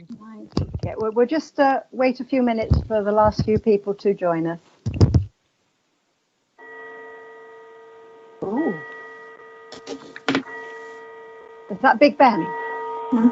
Right. Yeah, we'll just wait a few minutes for the last few people to join us. Ooh. Is that Big Ben? Mm.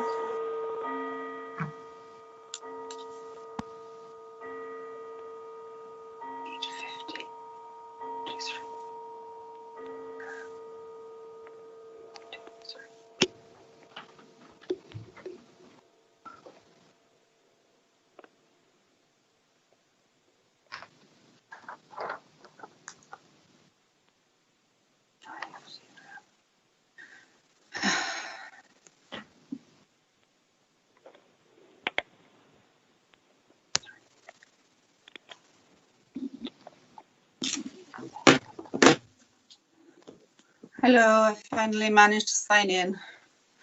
Hello, I finally managed to sign in.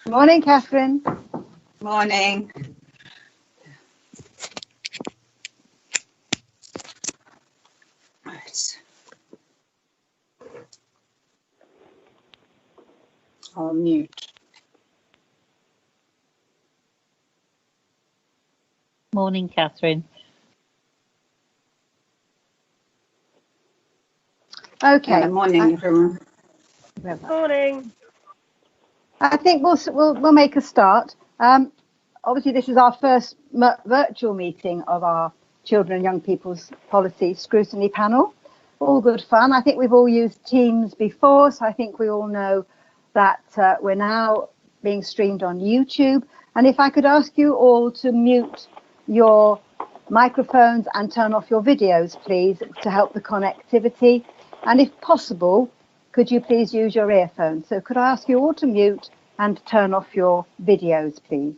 Morning, Catherine. Morning. Right. I'll mute. Morning, Catherine. Okay. Yeah, morning, everyone. Morning. I think we'll make a start. Obviously, this is our first virtual meeting of our Children and Young People's Policy Scrutiny panel. All good fun. I think we've all used Teams before, so I think we all know that we're now being streamed on YouTube. And if I could ask you all to mute your microphones and turn off your videos, please, to help the connectivity. And if possible, could you please use your earphones? So could I ask you all to mute and turn off your videos, please?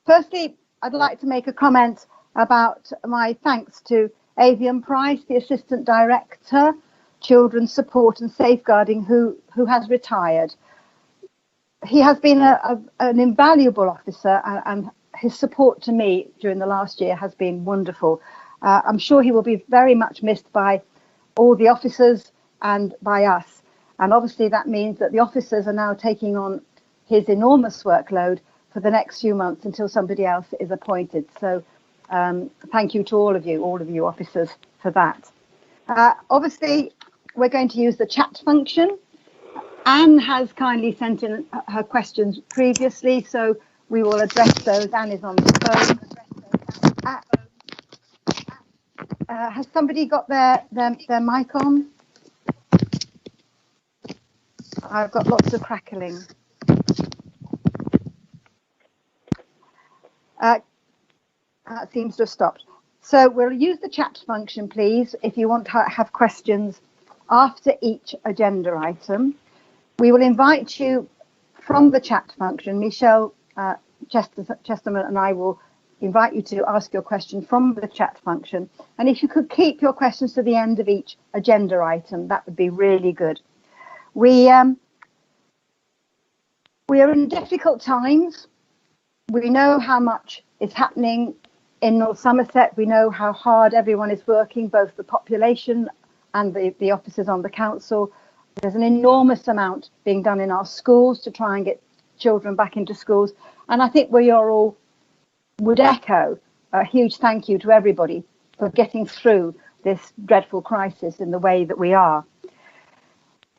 Firstly, I'd like to make a comment about my thanks to Avian Price, the Assistant Director, Children's Support and Safeguarding, who has retired. He has been an invaluable officer, and his support to me during the last year has been wonderful. I'm sure he will be very much missed by all the officers and by us. And obviously that means that the officers are now taking on his enormous workload for the next few months until somebody else is appointed. So thank you to all of you officers, for that. Obviously, we're going to use the chat function. Anne has kindly sent in her questions previously, so we will address those. Anne is on the phone. Has somebody got their mic on? I've got lots of crackling. That seems to have stopped. So we'll use the chat function, please, if you want to have questions after each agenda item. We will invite you from the chat function. Michelle Chesterman and I will invite you to ask your question from the chat function. And if you could keep your questions to the end of each agenda item, that would be really good. We are in difficult times. We know how much is happening in North Somerset. We know how hard everyone is working, both the population and the officers on the council. There's an enormous amount being done in our schools to try and get children back into schools. And I think we are all would echo a huge thank you to everybody for getting through this dreadful crisis in the way that we are.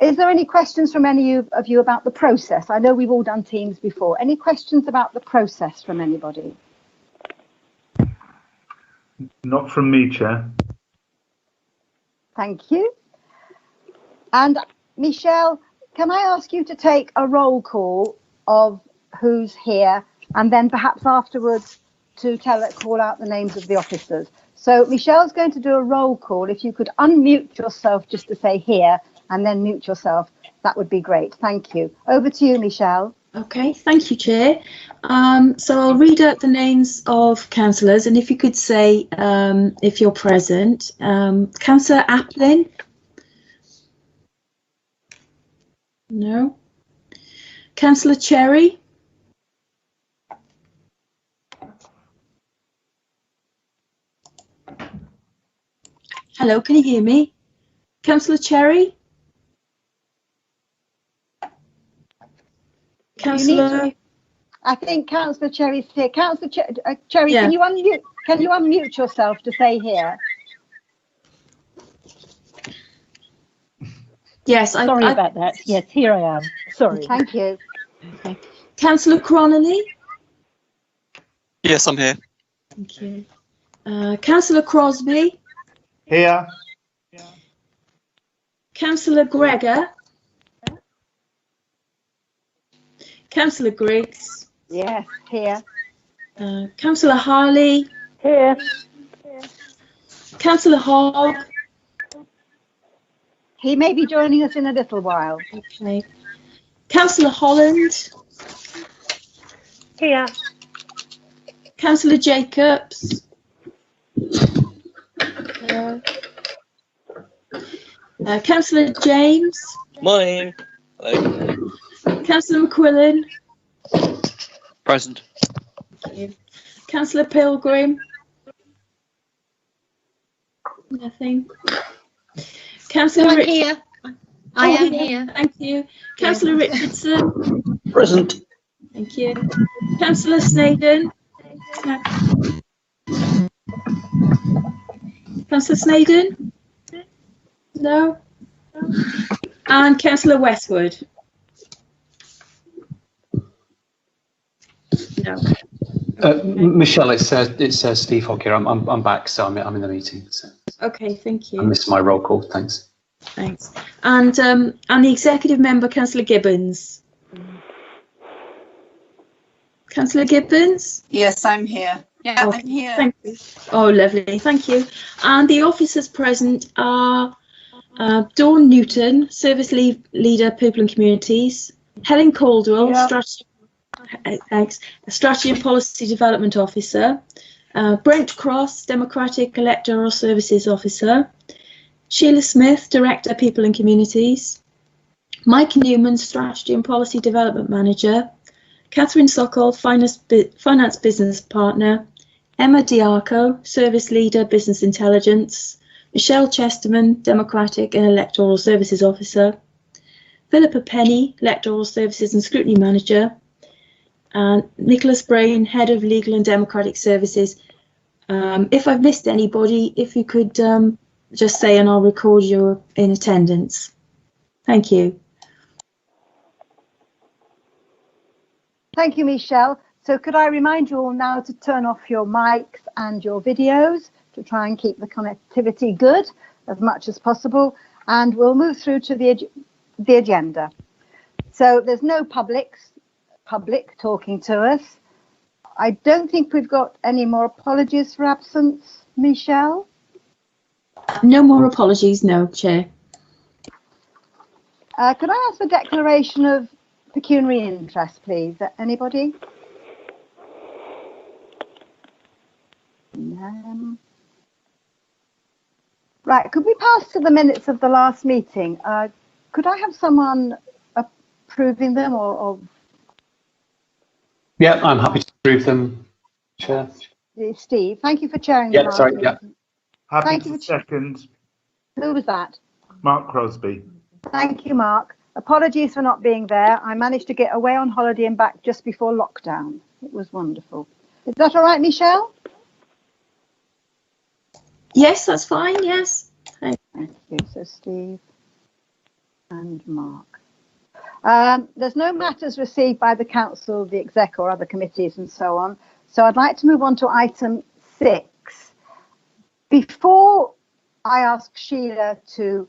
Is there any questions from any of you about the process? I know we've all done Teams before. Any questions about the process from anybody? Not from me, Chair. Thank you. And Michelle, can I ask you to take a roll call of who's here, and then perhaps afterwards to call out the names of the officers. So Michelle's going to do a roll call. If you could unmute yourself just to say here and then mute yourself, that would be great. Thank you. Over to you, Michelle. Okay, thank you, Chair. So I'll read out the names of councillors, and if you could say if you're present. Councillor Applin? No. Councillor Cherry? Hello, can you hear me? Councillor Cherry? Councillor? I think Councillor Cherry's here. Councillor Cherry, Yeah. Can you unmute yourself to say here? Yes, Sorry about that. Yes, here I am. Sorry. Thank you. Okay. Councillor Cronley. Yes, I'm here. Thank you. Councillor Crosby. Here. Councillor Gregor. Councillor Griggs. Yes, here. Councillor Harley. Here. Councillor Hogg. He may be joining us in a little while. Okay. Councillor Holland. Here. Councillor Jacobs. Councillor James. Morning. Hello. Councillor McQuillan. Present. Thank you. Councillor Pilgrim. Nothing. Councillor I'm here. I am here. Thank you. Councillor Richardson. Present. Thank you. Councillor Snaden. Councillor Snaden? No. And Councillor Westwood? No. Michelle, it says Steve Hogg here. I'm back, so I'm in the meeting. So Okay, thank I you. missed my roll call. Thanks. Thanks. And the executive member, Councillor Gibbons. Councillor Gibbons? Yes, I'm here. Yeah, Okay, I'm here. Thank you. Oh, lovely. Thank you. And the officers present are Dawn Newton, Service Leader, People and Communities. Helen Caldwell, Yeah. Strategy and Policy Development Officer. Brent Cross, Democratic Electoral Services Officer. Sheila Smith, Director, People and Communities. Mike Newman, Strategy and Policy Development Manager. Catherine Sokol, Finance Business Partner. Emma Diarco, Service Leader, Business Intelligence. Michelle Chesterman, Democratic and Electoral Services Officer. Philippa Penny, Electoral Services and Scrutiny Manager. And Nicholas Brain, Head of Legal and Democratic Services. If I've missed anybody, if you could just say and I'll record you in attendance. Thank you. Thank you, Michelle. So could I remind you all now to turn off your mics and your videos to try and keep the connectivity good as much as possible. And we'll move through to the agenda. So there's no public talking to us. I don't think we've got any more apologies for absence, Michelle. No more apologies, no, Chair. Could I ask for declaration of pecuniary interest, please? Anybody? Right, could we pass to the minutes of the last meeting? Could I have someone approving them or Yeah, I'm happy to approve them, Chair. Steve? Thank you for chairing the Yeah, last sorry, meeting. yeah. Happy Thank to you. second. Who was that? Mark Crosby. Thank you, Mark. Apologies for not being there. I managed to get away on holiday and back just before lockdown. It was wonderful. Is that all right, Michelle? Yes, that's fine, yes. Thank you. So Steve and Mark. There's no matters received by the council, the exec or other committees and so on. So I'd like to move on to item 6. Before I ask Sheila to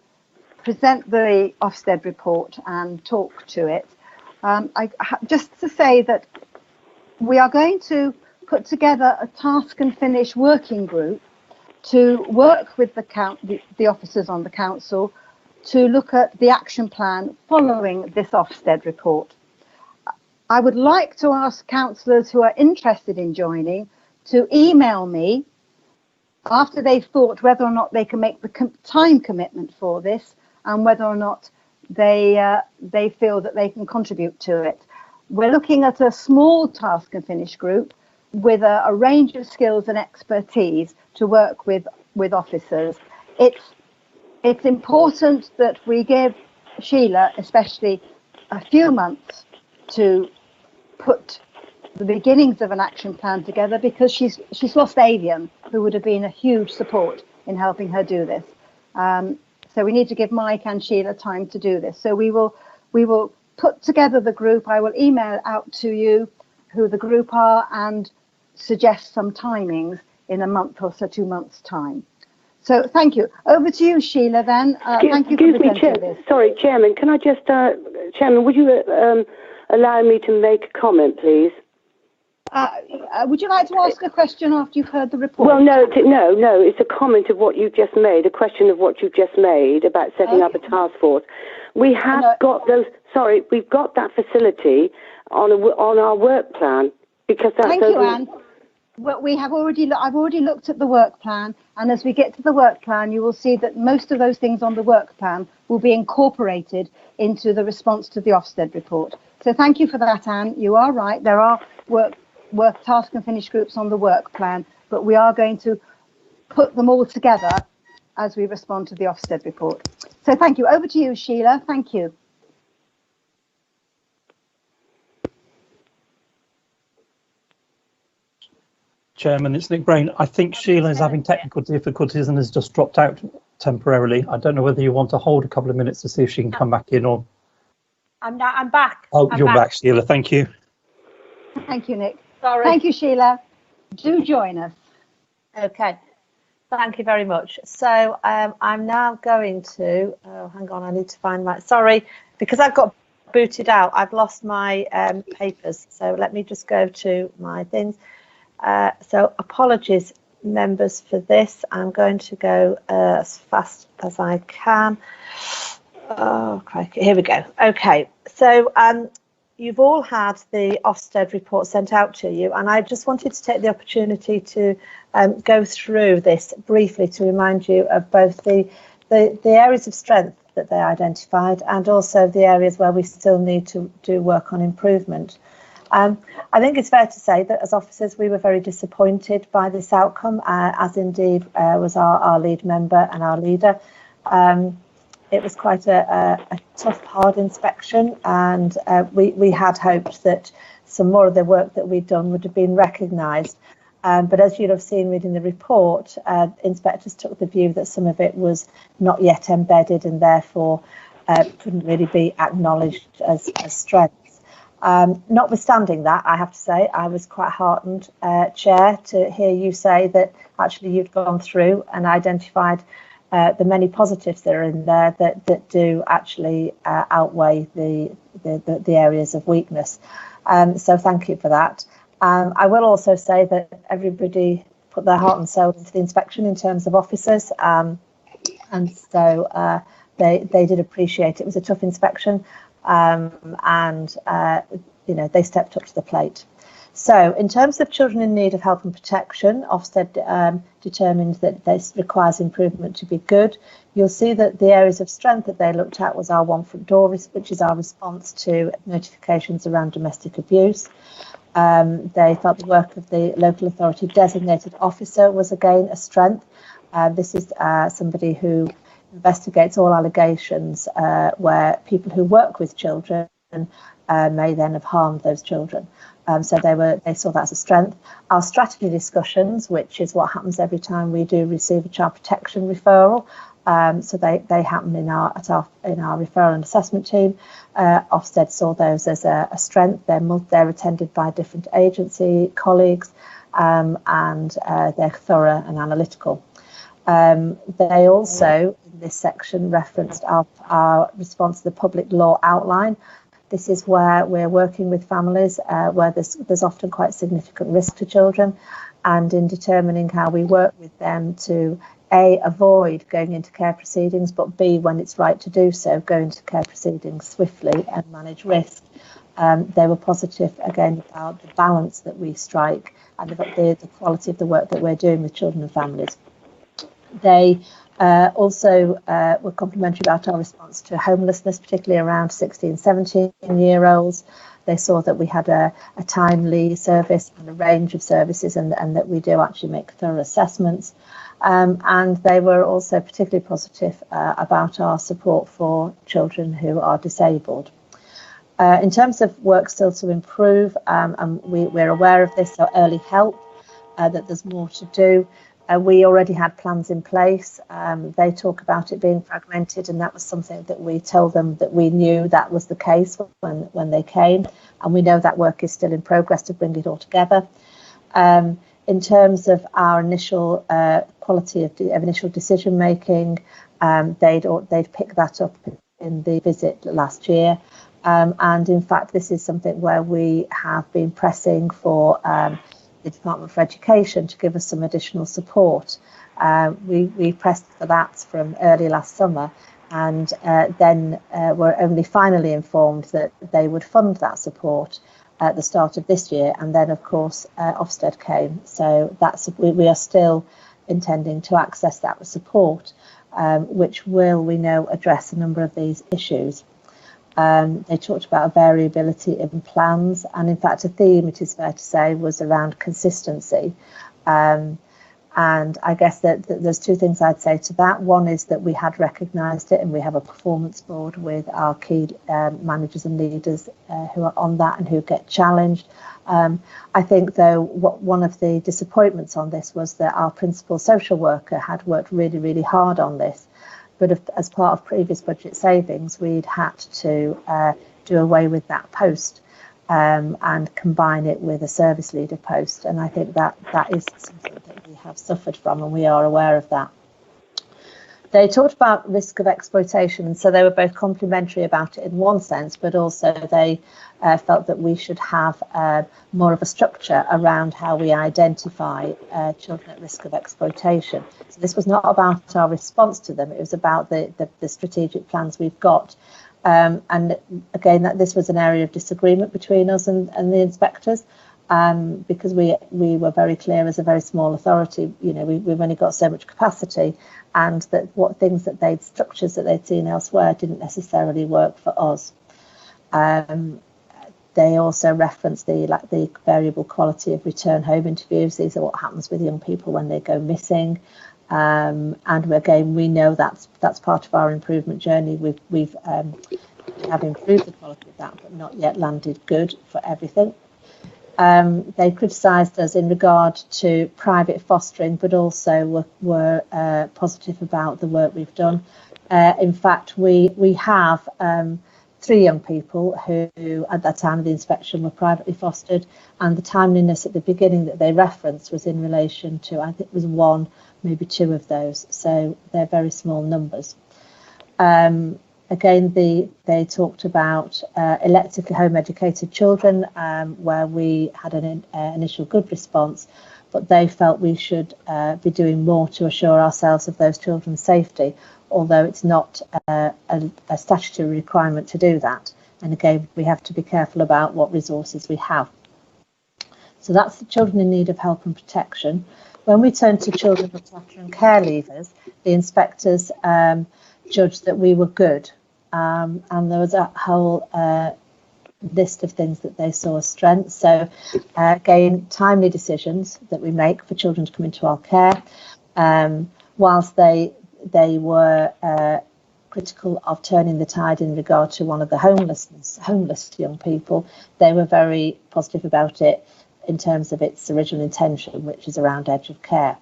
present the Ofsted report and talk to it, just to say that we are going to put together a task and finish working group to work with the officers on the council to look at the action plan following this Ofsted report. I would like to ask councillors who are interested in joining to email me after they've thought whether or not they can make the time commitment for this and whether or not they feel that they can contribute to it. We're looking at a small task and finish group with a range of skills and expertise to work with officers. It's important that we give Sheila especially a few months to put the beginnings of an action plan together, because she's lost Avian, who would have been a huge support in helping her do this. So we need to give Mike and Sheila time to do this. So we will put together the group. I will email out to you who the group are and suggest some timings in a month or so, 2 months' time. So thank you. Over to you, Sheila, then. Thank you for presenting this. Sorry, Chairman, can I just, Chairman, would you allow me to make a comment, please? Would you like to ask a question after you've heard the report? Well, no, it's a comment of what you've just made, a question of what you've just made about setting up a task force. We have got those, we've got that facility on our work plan, because that's... Thank you, Anne. Well, I've already looked at the work plan, and as we get to the work plan, you will see that most of those things on the work plan will be incorporated into the response to the Ofsted report. So thank you for that, Anne. You are right. There are work, task and finish groups on the work plan, but we are going to put them all together as we respond to the Ofsted report. So thank you. Over to you, Sheila. Thank you. Chairman, it's Nick Brain. I think Sheila is having technical difficulties and has just dropped out temporarily. I don't know whether you want to hold a couple of minutes to see if she can come back in, or... I'm back. Oh, you're back, Sheila. Thank you. Thank you, Nick. Sorry. Thank you, Sheila. Do join us. Okay. Thank you very much. So I'm now going to... Oh, hang on. I need to find my... Sorry, because I've got booted out. I've lost my papers. So let me just go to my things. So apologies, members, for this. I'm going to go as fast as I can. Oh, crikey. Here we go. Okay. So you've all had the Ofsted report sent out to you, and I just wanted to take the opportunity to go through this briefly to remind you of both the areas of strength that they identified and also the areas where we still need to do work on improvement. I think it's fair to say that as officers we were very disappointed by this outcome, as indeed was our lead member and our leader. It was quite a tough, hard inspection, and we had hoped that some more of the work that we'd done would have been recognised. But as you'll have seen reading the report, inspectors took the view that some of it was not yet embedded and therefore couldn't really be acknowledged as strengths. Notwithstanding that, I have to say, I was quite heartened, Chair, to hear you say that actually you'd gone through and identified the many positives that are in there that do actually outweigh the areas of weakness. So thank you for that. I will also say that everybody put their heart and soul into the inspection in terms of officers, and so they did appreciate it. It was a tough inspection. You know, they stepped up to the plate. So in terms of children in need of help and protection, Ofsted determined that this requires improvement to be good. You'll see that the areas of strength that they looked at was our One Front Door, which is our response to notifications around domestic abuse. They felt the work of the local authority designated officer was again a strength. This is somebody who investigates all allegations where people who work with children may then have harmed those children. So they saw that as a strength. Our strategy discussions, which is what happens every time we do receive a child protection referral, so they happen in our referral and assessment team. Ofsted saw those as a strength. They're attended by different agency colleagues, and they're thorough and analytical. They also, in this section, referenced our response to the public law outline. This is where we're working with families where there's often quite significant risk to children, and in determining how we work with them to A, avoid going into care proceedings, but B, when it's right to do so, go into care proceedings swiftly and manage risk. They were positive again about the balance that we strike and the quality of the work that we're doing with children and families. They also were complimentary about our response to homelessness, particularly around 16, 17-year-olds. They saw that we had a timely service and a range of services, and that we do actually make thorough assessments. And they were also particularly positive about our support for children who are disabled. In terms of work still to improve, and we're aware of this, so early help, that there's more to do. We already had plans in place. They talk about it being fragmented, and that was something that we told them that we knew that was the case when they came, and we know that work is still in progress to bring it all together. In terms of our initial quality of initial decision making, they'd picked that up in the visit last year. And in fact, this is something where we have been pressing for the Department for Education to give us some additional support. We pressed for that from early last summer, and then were only finally informed that they would fund that support at the start of this year. And then, of course, Ofsted came. So we are still intending to access that support, which will, we know, address a number of these issues. They talked about variability in plans, and in fact a theme, it is fair to say, was around consistency. And I guess that there's two things I'd say to that. One is that we had recognised it, and we have a performance board with our key managers and leaders who are on that and who get challenged. I think, though, one of the disappointments on this was that our principal social worker had worked really, really hard on this. But as part of previous budget savings, we'd had to do away with that post and combine it with a service leader post. And I think that is something that we have suffered from, and we are aware of that. They talked about risk of exploitation, and so they were both complimentary about it in one sense, but also they felt that we should have more of a structure around how we identify children at risk of exploitation. So this was not about our response to them, it was about the strategic plans we've got. And again, this was an area of disagreement between us and the inspectors, because we were very clear as a very small authority, we've only got so much capacity, and that structures that they'd seen elsewhere didn't necessarily work for us. They also referenced the variable quality of return home interviews. These are what happens with young people when they go missing. And again, we know that's part of our improvement journey. We have improved the quality of that, but not yet landed good for everything. They criticised us in regard to private fostering, but also were positive about the work we've done. In fact, we have 3 young people who, at that time of the inspection, were privately fostered, and the timeliness at the beginning that they referenced was in relation to, I think it was 1, maybe 2 of those, so they're very small numbers. Again, they talked about electively home educated children, where we had an initial good response, but they felt we should be doing more to assure ourselves of those children's safety, although it's not a statutory requirement to do that. And again, we have to be careful about what resources we have. So that's the children in need of help and protection. When we turn to children looked after and care leavers, the inspectors judged that we were good. And there was a whole list of things that they saw as strengths. So again, timely decisions that we make for children to come into our care. Whilst they were critical of turning the tide in regard to one of the homeless young people, they were very positive about it in terms of its original intention, which is around edge of care.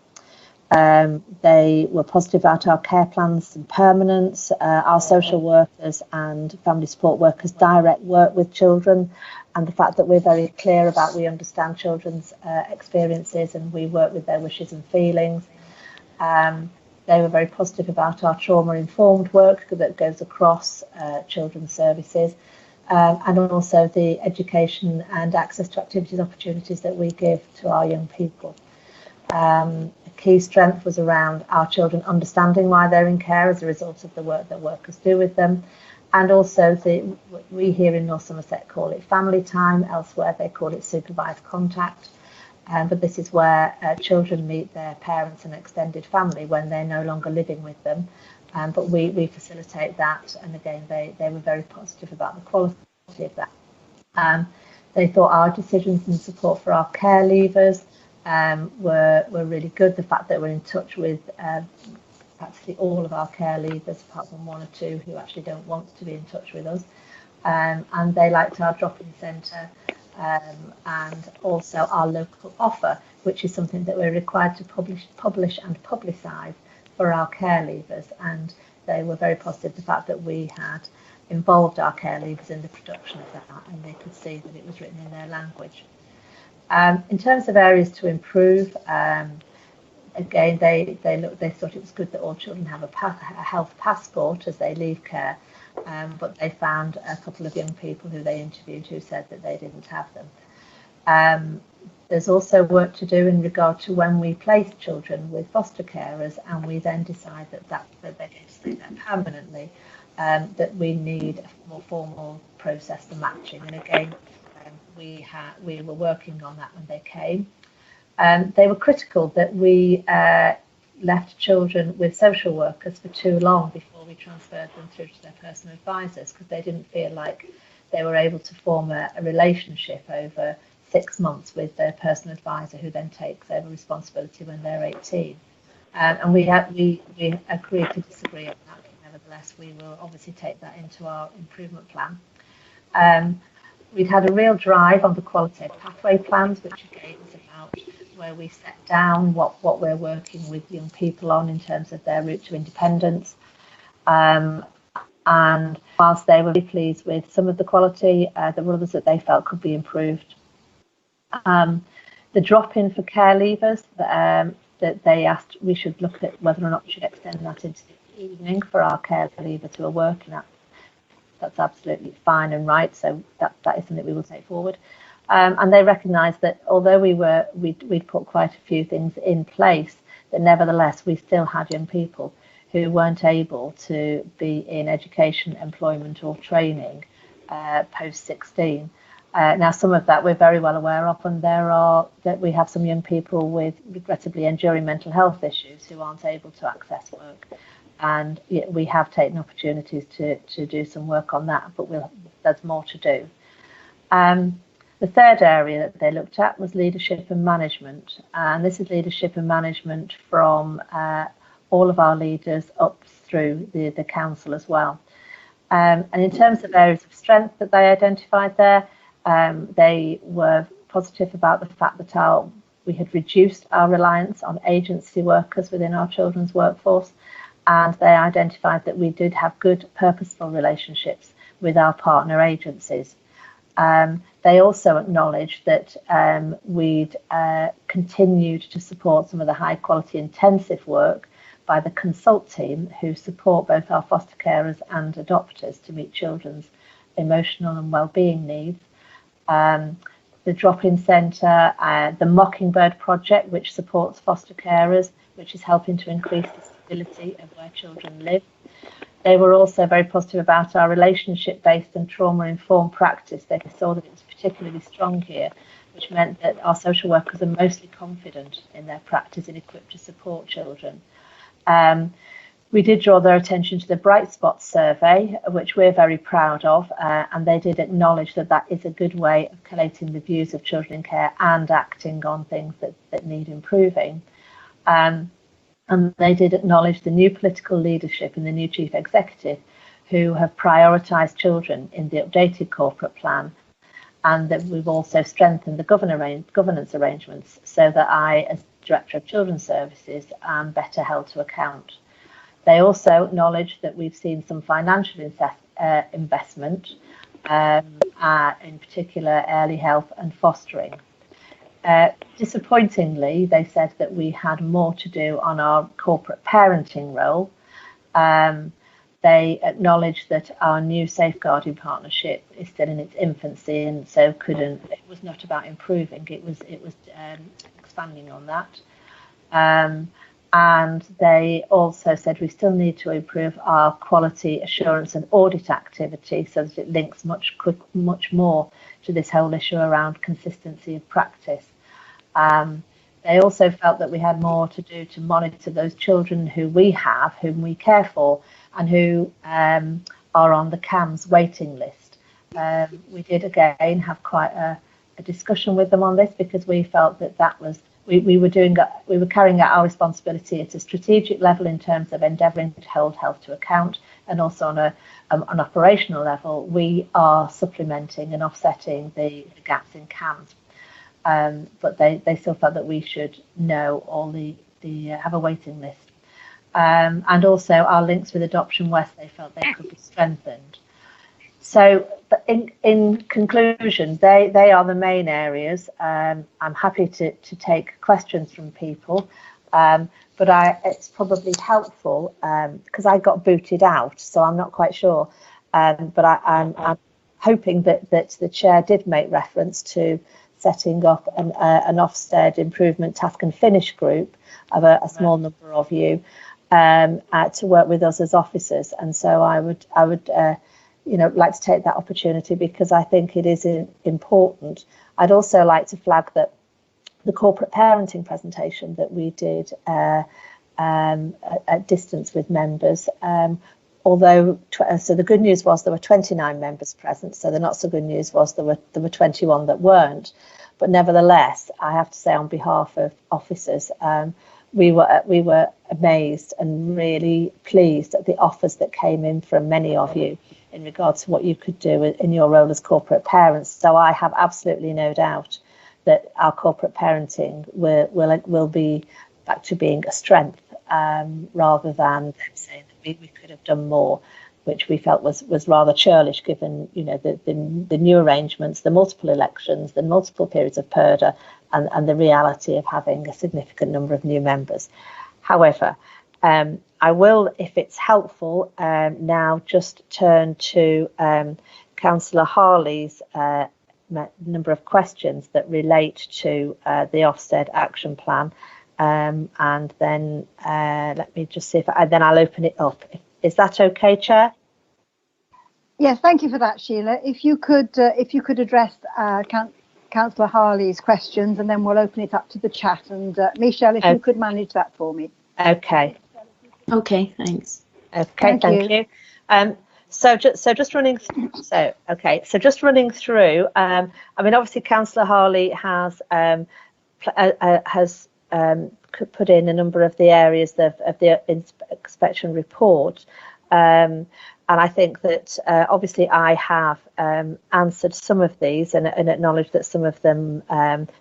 They were positive about our care plans and permanence, our social workers and family support workers direct work with children, and the fact that we're very clear about we understand children's experiences and we work with their wishes and feelings. They were very positive about our trauma-informed work that goes across children's services, and also the education and access to activities opportunities that we give to our young people. A key strength was around our children understanding why they're in care as a result of the work that workers do with them, and also we here in North Somerset call it family time, elsewhere they call it supervised contact. But this is where children meet their parents and extended family when they're no longer living with them. But we facilitate that, and again, they were very positive about the quality of that. They thought our decisions and support for our care leavers were really good. The fact that we're in touch with practically all of our care leavers, apart from 1 or 2 who actually don't want to be in touch with us. and they liked our drop-in centre and also our local offer, which is something that we're required to publish and publicise for our care leavers, and they were very positive the fact that we had involved our care leavers in the production of that, and they could see that it was written in their language. In terms of areas to improve, again, they thought it was good that all children have a health passport as they leave care, but they found a couple of young people who they interviewed who said that they didn't have them. There's also work to do in regard to when we place children with foster carers and we then decide that they're going to stay there permanently, that we need a more formal process for matching. And again, we were working on that when they came. They were critical that we left children with social workers for too long before we transferred them through to their personal advisors, because they didn't feel like they were able to form a relationship over 6 months with their personal advisor, who then takes over responsibility when they're 18. And we agreed to disagree on that, but nevertheless we will obviously take that into our improvement plan. We'd had a real drive on the quality of pathway plans, which again is about where we set down what we're working with young people on in terms of their route to independence. And whilst they were really pleased with some of the quality, there were others that they felt could be improved. The drop-in for care leavers, that they asked we should look at whether or not we should extend that into the evening for our care leavers who are working at. That's absolutely fine and right, so that is something we will take forward. And they recognised that although we'd put quite a few things in place, that nevertheless we still had young people who weren't able to be in education, employment or training post 16. Now some of that we're very well aware of, and we have some young people with regrettably enduring mental health issues who aren't able to access work. And we have taken opportunities to do some work on that, but there's more to do. The third area that they looked at was leadership and management, and this is leadership and management from all of our leaders up through the council as well. And in terms of areas of strength that they identified there, they were positive about the fact that we had reduced our reliance on agency workers within our children's workforce, and they identified that we did have good purposeful relationships with our partner agencies. They also acknowledged that we'd continued to support some of the high quality intensive work by the consult team who support both our foster carers and adopters to meet children's emotional and wellbeing needs. The drop-in centre, the Mockingbird project, which supports foster carers, which is helping to increase the stability of where children live. They were also very positive about our relationship-based and trauma-informed practice. They saw that it was particularly strong here, which meant that our social workers are mostly confident in their practice and equipped to support children. We did draw their attention to the Bright Spots survey, which we're very proud of, and they did acknowledge that that is a good way of collating the views of children in care and acting on things that need improving. And they did acknowledge the new political leadership and the new chief executive who have prioritised children in the updated corporate plan, and that we've also strengthened the governance arrangements so that I, as Director of Children's Services, am better held to account. They also acknowledge that we've seen some financial investment, in particular early health and fostering. Disappointingly, they said that we had more to do on our corporate parenting role. They acknowledged that our new safeguarding partnership is still in its infancy, and so it was not about improving, it was expanding on that. And they also said we still need to improve our quality assurance and audit activity so that it links much more to this whole issue around consistency of practice. They also felt that we had more to do to monitor those children whom we care for, and who are on the CAMS waiting list. We did again have quite a discussion with them on this, because we felt that was we were carrying out our responsibility at a strategic level in terms of endeavouring to hold health to account, and also on an operational level, we are supplementing and offsetting the gaps in CAMS. But they still felt that we should know all have a waiting list. And also our links with Adoption West, they felt they could be strengthened. So in conclusion, they are the main areas. I'm happy to take questions from people, but it's probably helpful because I got booted out, so I'm not quite sure. But I'm hoping that the chair did make reference to setting up an Ofsted improvement task and finish group of a small number of you to work with us as officers. And so I would like to take that opportunity because I think it is important. I'd also like to flag that the corporate parenting presentation that we did at distance with members, although so the good news was there were 29 members present, so the not so good news was there were 21 that weren't. But nevertheless, I have to say on behalf of officers, we were amazed and really pleased at the offers that came in from many of you in regards to what you could do in your role as corporate parents. So I have absolutely no doubt that our corporate parenting will be back to being a strength rather than saying that we could have done more, which we felt was rather churlish given the new arrangements, the multiple elections, the multiple periods of PERDA, and the reality of having a significant number of new members. However, I will, if it's helpful, now just turn to Councillor Harley's number of questions that relate to the Ofsted action plan, and then let me just see if then I'll open it up. Is that okay, Chair? Yes, thank you for that, Sheila. If you could address Councillor Harley's questions, and then we'll open it up to the chat. And Michelle, if you could manage that for me. Okay. Okay, thanks. Okay, thank you. So just running through. Just running through. I mean, obviously, Councillor Harley has put in a number of the areas of the inspection report. And I think that obviously I have answered some of these and acknowledged that some of them.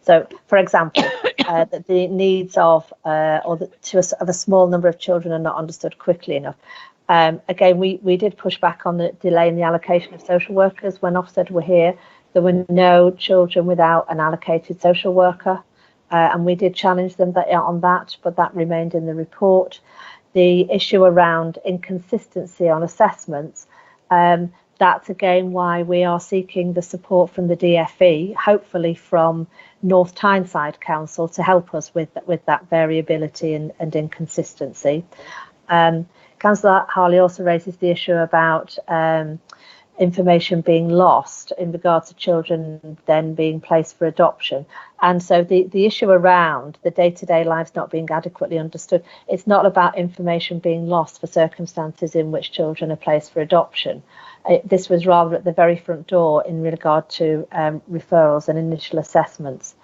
So, for example, that the needs of a small number of children are not understood quickly enough. Again, we did push back on the delay in the allocation of social workers when Ofsted were here. There were no children without an allocated social worker, and we did challenge them on that, but that remained in the report. The issue around inconsistency on assessments, that's again why we are seeking the support from the DFE, hopefully from North Tyneside Council, to help us with that variability and inconsistency. Councillor Harley also raises the issue about information being lost in regards to children then being placed for adoption. And so the issue around the day-to-day lives not being adequately understood, it's not about information being lost for circumstances in which children are placed for adoption. This was rather at the very front door in regard to referrals and initial assessments.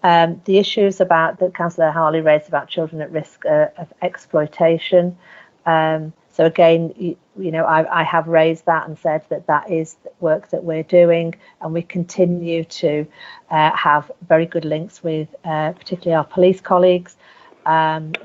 The issues about that Councillor Harley raised about children at risk of exploitation. So again, I have raised that and said that is work that we're doing, and we continue to have very good links with particularly our police colleagues.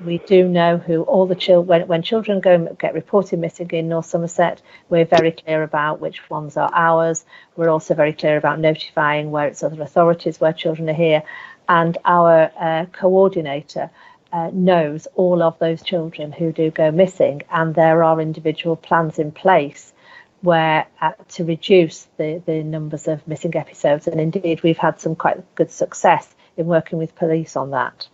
We do know who all the children, when children get reported missing in North Somerset, we're very clear about which ones are ours. We're also very clear about notifying where it's other authorities where children are here, and our coordinator knows all of those children who do go missing, and there are individual plans in place where to reduce the numbers of missing episodes, and indeed we've had some quite good success in working with police on that.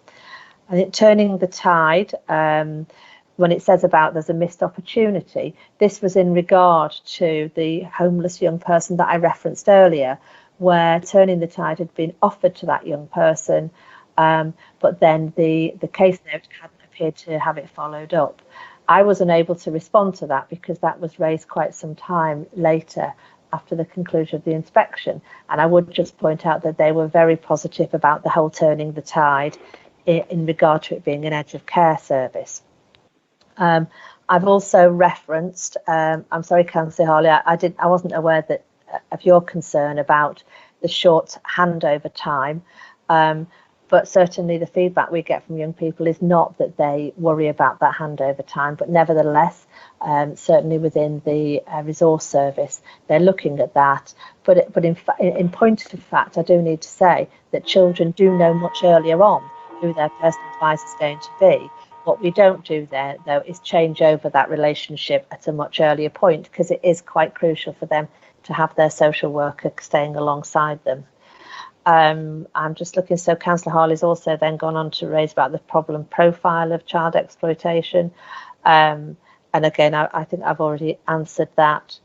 I think turning the tide, when it says about there's a missed opportunity, this was in regard to the homeless young person that I referenced earlier, where turning the tide had been offered to that young person, but then the case note hadn't appeared to have it followed up. I was unable to respond to that because that was raised quite some time later after the conclusion of the inspection. And I would just point out that they were very positive about the whole turning the tide in regard to it being an edge of care service. I've also referenced, I'm sorry, Councillor Harley, I wasn't aware that of your concern about the short handover time. But certainly the feedback we get from young people is not that they worry about that handover time, but nevertheless, certainly within the resource service, they're looking at that. But in point of fact, I do need to say that children do know much earlier on who their personal advisor is going to be. What we don't do there, though, is change over that relationship at a much earlier point, because it is quite crucial for them to have their social worker staying alongside them. I'm just looking, so Councillor Harley's also then gone on to raise about the problem profile of child exploitation. And again, I think I've already answered that.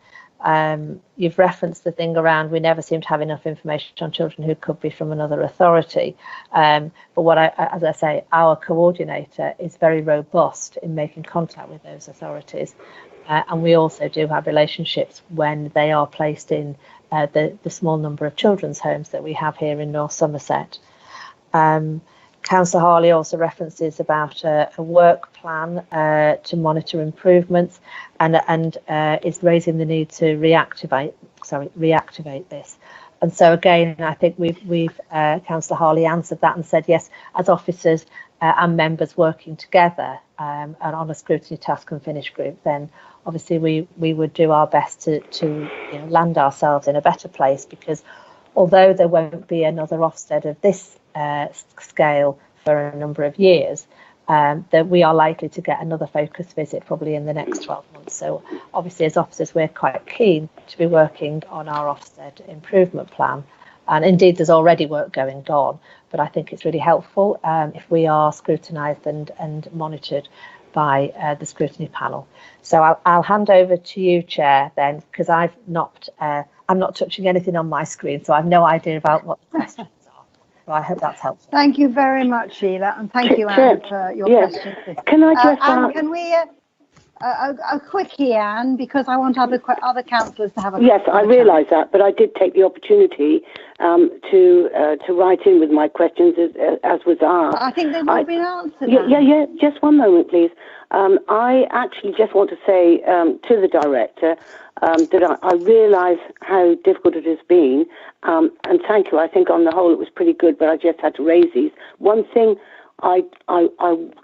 You've referenced the thing around we never seem to have enough information on children who could be from another authority. But what as I say, our coordinator is very robust in making contact with those authorities. And we also do have relationships when they are placed in the small number of children's homes that we have here in North Somerset. Councillor Harley also references about a work plan to monitor improvements and is raising the need to reactivate this. And so again, I think we've Councillor Harley answered that and said, yes, as officers and members working together and on a scrutiny task and finish group, then obviously we would do our best to land ourselves in a better place, because although there won't be another Ofsted of this scale for a number of years, that we are likely to get another focus visit probably in the next 12 months. So obviously as officers we're quite keen to be working on our Ofsted improvement plan, and indeed there's already work going on, but I think it's really helpful if we are scrutinised and monitored by the scrutiny panel. So I'll hand over to you, Chair, then, because I'm not touching anything on my screen, so I have no idea about what the questions are. So I hope that's helpful. Thank you very much, Sheila, and thank you, Anne, for your questions. Can I just Anne, can we a quickie, Anne, because I want other councillors to have a yes, I realise that, but I did take the opportunity to write in with my questions as was asked. I think they've all been answered. Yeah. Just one moment, please. I actually just want to say to the director that I realise how difficult it has been, and thank you. I think on the whole it was pretty good, but I just had to raise these. One thing I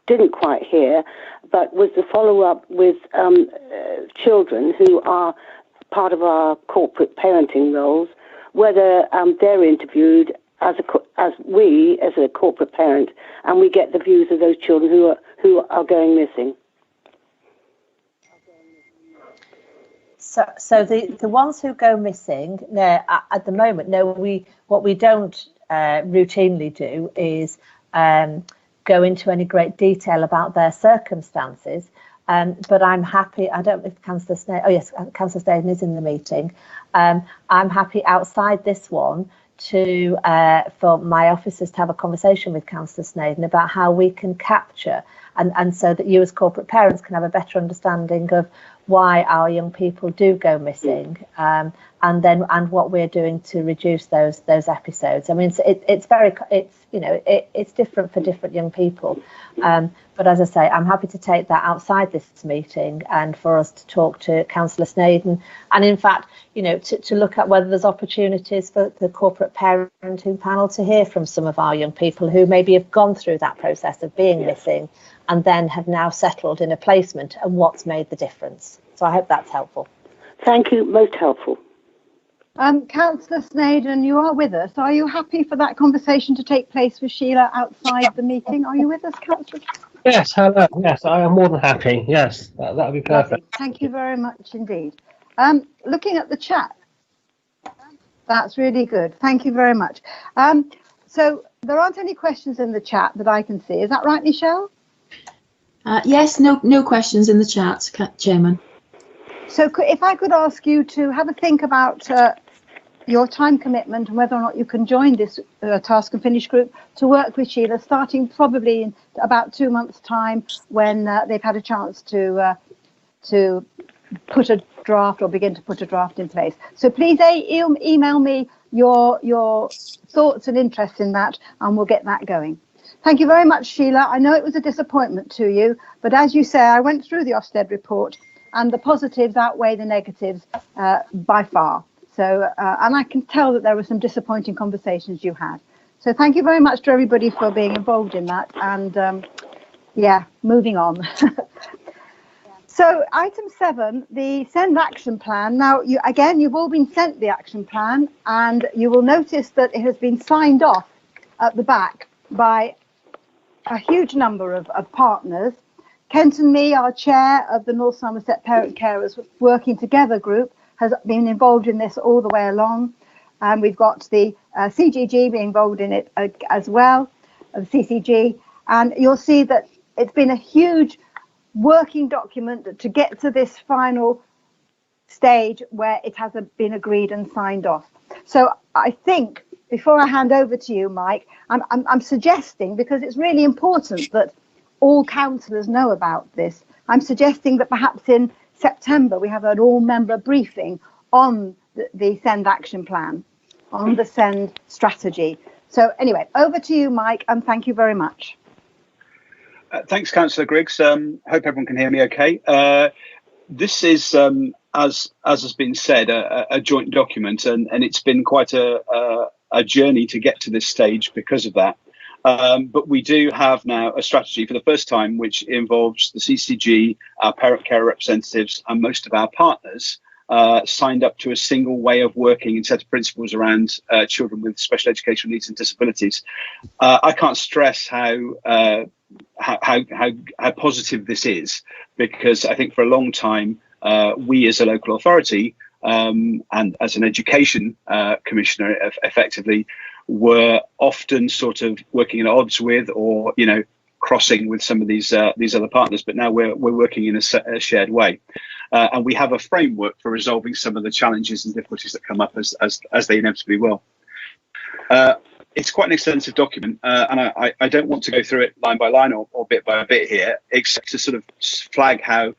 didn't quite hear, but was the follow-up with children who are part of our corporate parenting roles, whether they're interviewed as a corporate parent, and we get the views of those children who are going missing. So the ones who go missing, at the moment, what we don't routinely do is go into any great detail about their circumstances. But I'm happy, I don't know if Councillor Snedden, oh yes, Councillor Snedden is in the meeting. I'm happy outside this one for my officers to have a conversation with Councillor Snedden about how we can capture and so that you as corporate parents can have a better understanding of why our young people do go missing, and what we're doing to reduce those episodes. I mean, it's different for different young people, but as I say, I'm happy to take that outside this meeting and for us to talk to Councillor Snedden, and in fact, to look at whether there's opportunities for the corporate parenting panel to hear from some of our young people who maybe have gone through that process of being missing and then have now settled in a placement, and what's made the difference. So I hope that's helpful. Thank you, most helpful. Councillor Snedden, you are with us. Are you happy for that conversation to take place with Sheila outside the meeting? Are you with us, Councillor? Yes, hello. Yes, I am more than happy. Yes, that would be perfect. Lovely. Thank you very much indeed. Looking at the chat, that's really good. Thank you very much. So there aren't any questions in the chat that I can see. Is that right, Michelle? Yes, no questions in the chat, Chairman. So if I could ask you to have a think about your time commitment and whether or not you can join this task and finish group to work with Sheila, starting probably in about 2 months' time when they've had a chance to put a draft or begin to put a draft in place. So please email me your thoughts and interests in that, and we'll get that going. Thank you very much, Sheila. I know it was a disappointment to you, but as you say, I went through the Ofsted report and the positives outweigh the negatives by far. So, and I can tell that there were some disappointing conversations you had. So thank you very much to everybody for being involved in that. And yeah, moving on. So item 7, the send action plan. Now, you've all been sent the action plan, and you will notice that it has been signed off at the back by a huge number of partners. Kent and me, our chair of the North Somerset Parent Carers Working Together group, has been involved in this all the way along. And we've got the CGG being involved in it as well, the CCG. And you'll see that it's been a huge working document to get to this final stage where it has been agreed and signed off. So I think before I hand over to you, Mike, I'm suggesting, because it's really important that all councillors know about this, I'm suggesting that perhaps in September we have an all-member briefing on the SEND action plan, on the SEND strategy. So anyway, over to you, Mike, and thank you very much. Thanks, Councillor Griggs. Hope everyone can hear me okay. This is, as has been said, a joint document, and it's been quite a journey to get to this stage because of that. But we do have now a strategy for the first time, which involves the CCG, our parent care representatives, and most of our partners signed up to a single way of working and set of principles around children with special educational needs and disabilities. I can't stress how positive this is, because I think for a long time we as a local authority and as an education commissioner effectively were often sort of working at odds with, or crossing with some of these other partners, but now we're working in a shared way, and we have a framework for resolving some of the challenges and difficulties that come up as they inevitably will. It's quite an extensive document, and I don't want to go through it line by line or bit by bit here, except to sort of flag how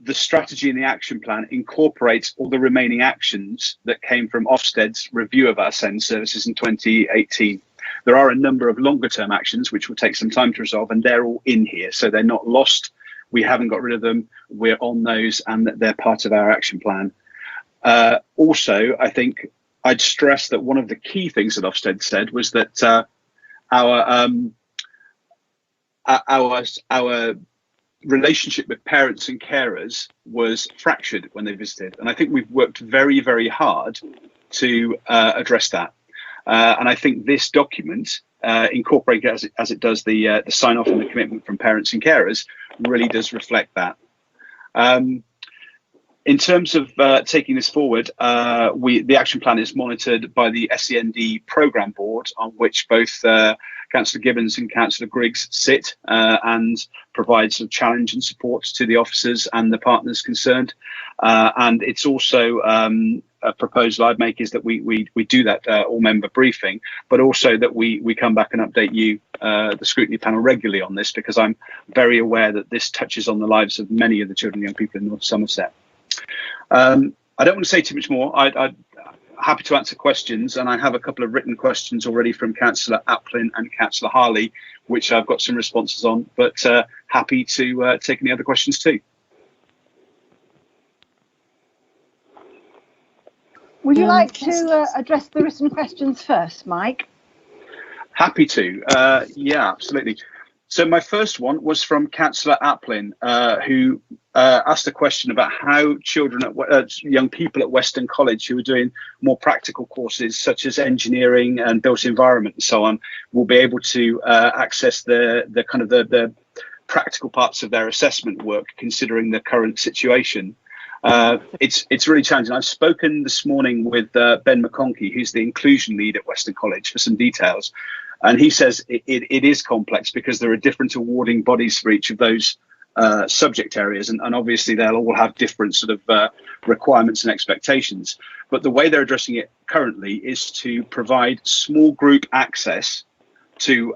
the strategy and the action plan incorporates all the remaining actions that came from Ofsted's review of our SEND services in 2018. There are a number of longer term actions which will take some time to resolve, and they're all in here, so they're not lost. We haven't got rid of them. We're on those, and they're part of our action plan. Also, I think I'd stress that one of the key things that Ofsted said was that our relationship with parents and carers was fractured when they visited, and I think we've worked very, very hard to address that. And I think this document, incorporated as it does the sign off and the commitment from parents and carers, really does reflect that. In terms of taking this forward, the action plan is monitored by the SEND programme board, on which both Councillor Gibbons and Councillor Griggs sit, and provide some challenge and support to the officers and the partners concerned. And it's also a proposal I'd make is that we do that all-member briefing, but also that we come back and update you, the scrutiny panel, regularly on this, because I'm very aware that this touches on the lives of many of the children and young people in North Somerset. I don't want to say too much more. I'm happy to answer questions, and I have a couple of written questions already from Councillor Applin and Councillor Harley, which I've got some responses on, but happy to take any other questions too. Would you like to address the written questions first, Mike? Happy to. Yeah, absolutely. So my first one was from Councillor Applin, who asked a question about how children, young people at Weston College who are doing more practical courses such as engineering and built environment and so on, will be able to access the kind of the practical parts of their assessment work, considering the current situation. It's really challenging. I've spoken this morning with Ben McConkey, who's the inclusion lead at Weston College, for some details. And he says it is complex because there are different awarding bodies for each of those subject areas. And obviously they'll all have different sort of requirements and expectations. But the way they're addressing it currently is to provide small group access to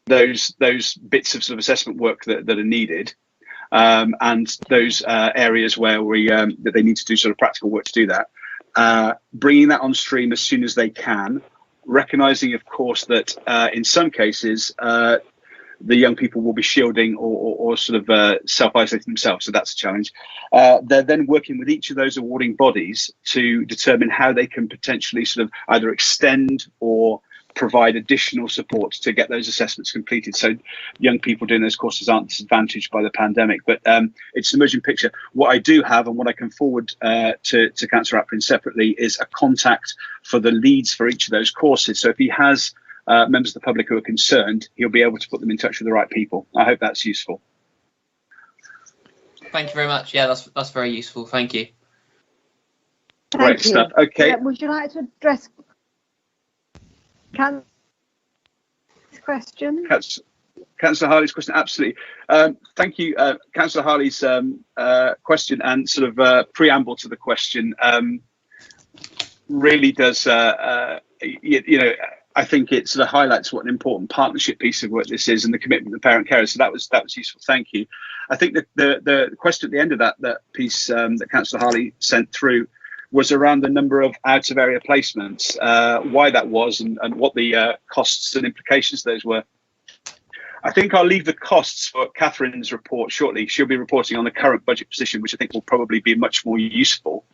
those bits of sort of assessment work that are needed. And those areas where that they need to do sort of practical work to do that, bringing that on stream as soon as they can, recognising, of course, that in some cases the young people will be shielding or sort of self-isolating themselves, so that's a challenge. They're then working with each of those awarding bodies to determine how they can potentially sort of either extend or provide additional support to get those assessments completed, so young people doing those courses aren't disadvantaged by the pandemic. But it's an emerging picture. What I do have and what I can forward to Councillor Atprin separately is a contact for the leads for each of those courses. So if he has members of the public who are concerned, he'll be able to put them in touch with the right people. I hope that's useful. Thank you very much. Yeah, that's very useful. Thank you. Great stuff. Okay. Would you like to address question? Councillor Harley's question, absolutely. Thank you, Councillor Harley's question and sort of preamble to the question really does, you know, I think it sort of highlights what an important partnership piece of work this is and the commitment of the parent carers. So that was useful. Thank you. I think that the question at the end of that piece that Councillor Harley sent through was around the number of out of area placements, why that was, and what the costs and implications of those were. I think I'll leave the costs for Catherine's report shortly. She'll be reporting on the current budget position, which I think will probably be much more useful.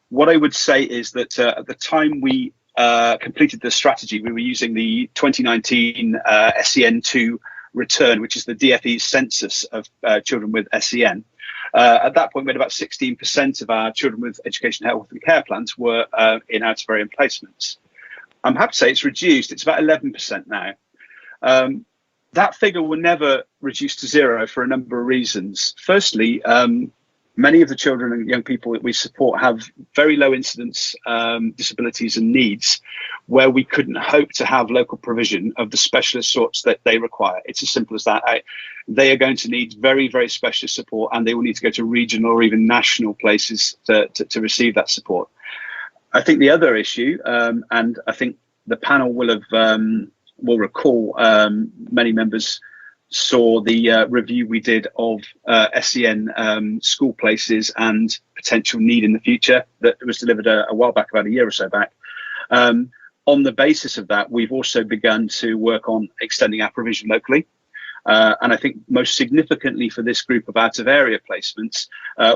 What I would say is that at the time we completed the strategy, we were using the 2019 SEN2 return, which is the DfE's census of children with SEN. At that point, we had about 16% of our children with education, health and care plans were in out of area placements. I'm happy to say it's reduced. It's about 11% now. That figure will never reduce to zero for a number of reasons. Firstly, many of the children and young people that we support have very low incidence disabilities and needs where we couldn't hope to have local provision of the specialist sorts that they require. It's as simple as that. They are going to need very, very specialist support, and they will need to go to regional or even national places to receive that support. I think the other issue, and I think the panel will recall, many members saw the review we did of SEN school places and potential need in the future that was delivered a while back, about a year or so back. On the basis of that, we've also begun to work on extending our provision locally. And I think most significantly for this group of out of area placements,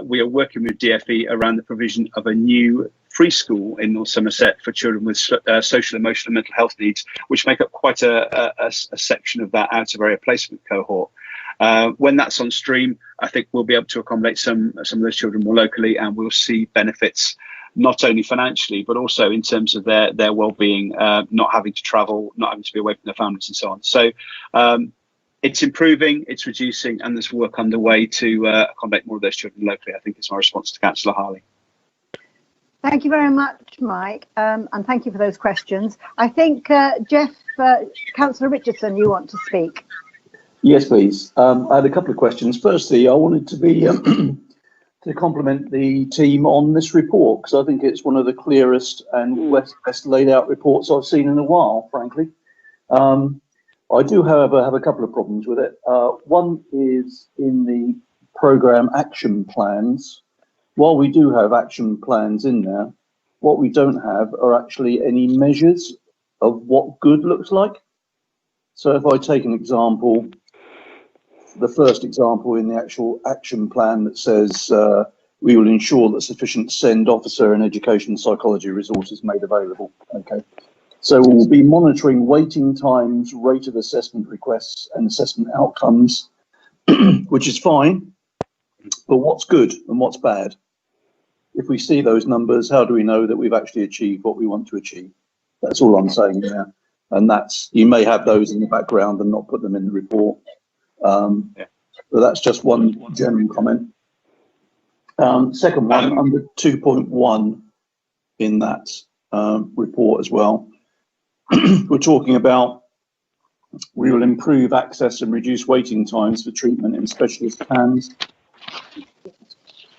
we are working with DfE around the provision of a new free school in North Somerset for children with social, emotional and mental health needs, which make up quite a section of that out of area placement cohort. When that's on stream, I think we'll be able to accommodate some of those children more locally, and we'll see benefits not only financially, but also in terms of their well-being, not having to travel, not having to be away from their families and so on. So it's improving, it's reducing, and there's work underway to accommodate more of those children locally. I think it's my response to Councillor Harley. Thank you very much, Mike, and thank you for those questions. I think, Jeff, Councillor Richardson, you want to speak. Yes, please. I had a couple of questions. Firstly, I wanted to be to compliment the team on this report, because I think it's one of the clearest and best laid out reports I've seen in a while, frankly. I do, however, have a couple of problems with it. One is in the programme action plans. While we do have action plans in there, what we don't have are actually any measures of what good looks like. So if I take an example, the first example in the actual action plan that says we will ensure that sufficient SEND officer and education psychology resources made available. Okay. So we'll be monitoring waiting times, rate of assessment requests and assessment outcomes, which is fine, but what's good and what's bad? If we see those numbers, how do we know that we've actually achieved what we want to achieve? That's all I'm saying there. And that's, you may have those in the background and not put them in the report. But that's just one general comment. Second one, under 2.1 in that report as well, we're talking about we will improve access and reduce waiting times for treatment in specialist hands.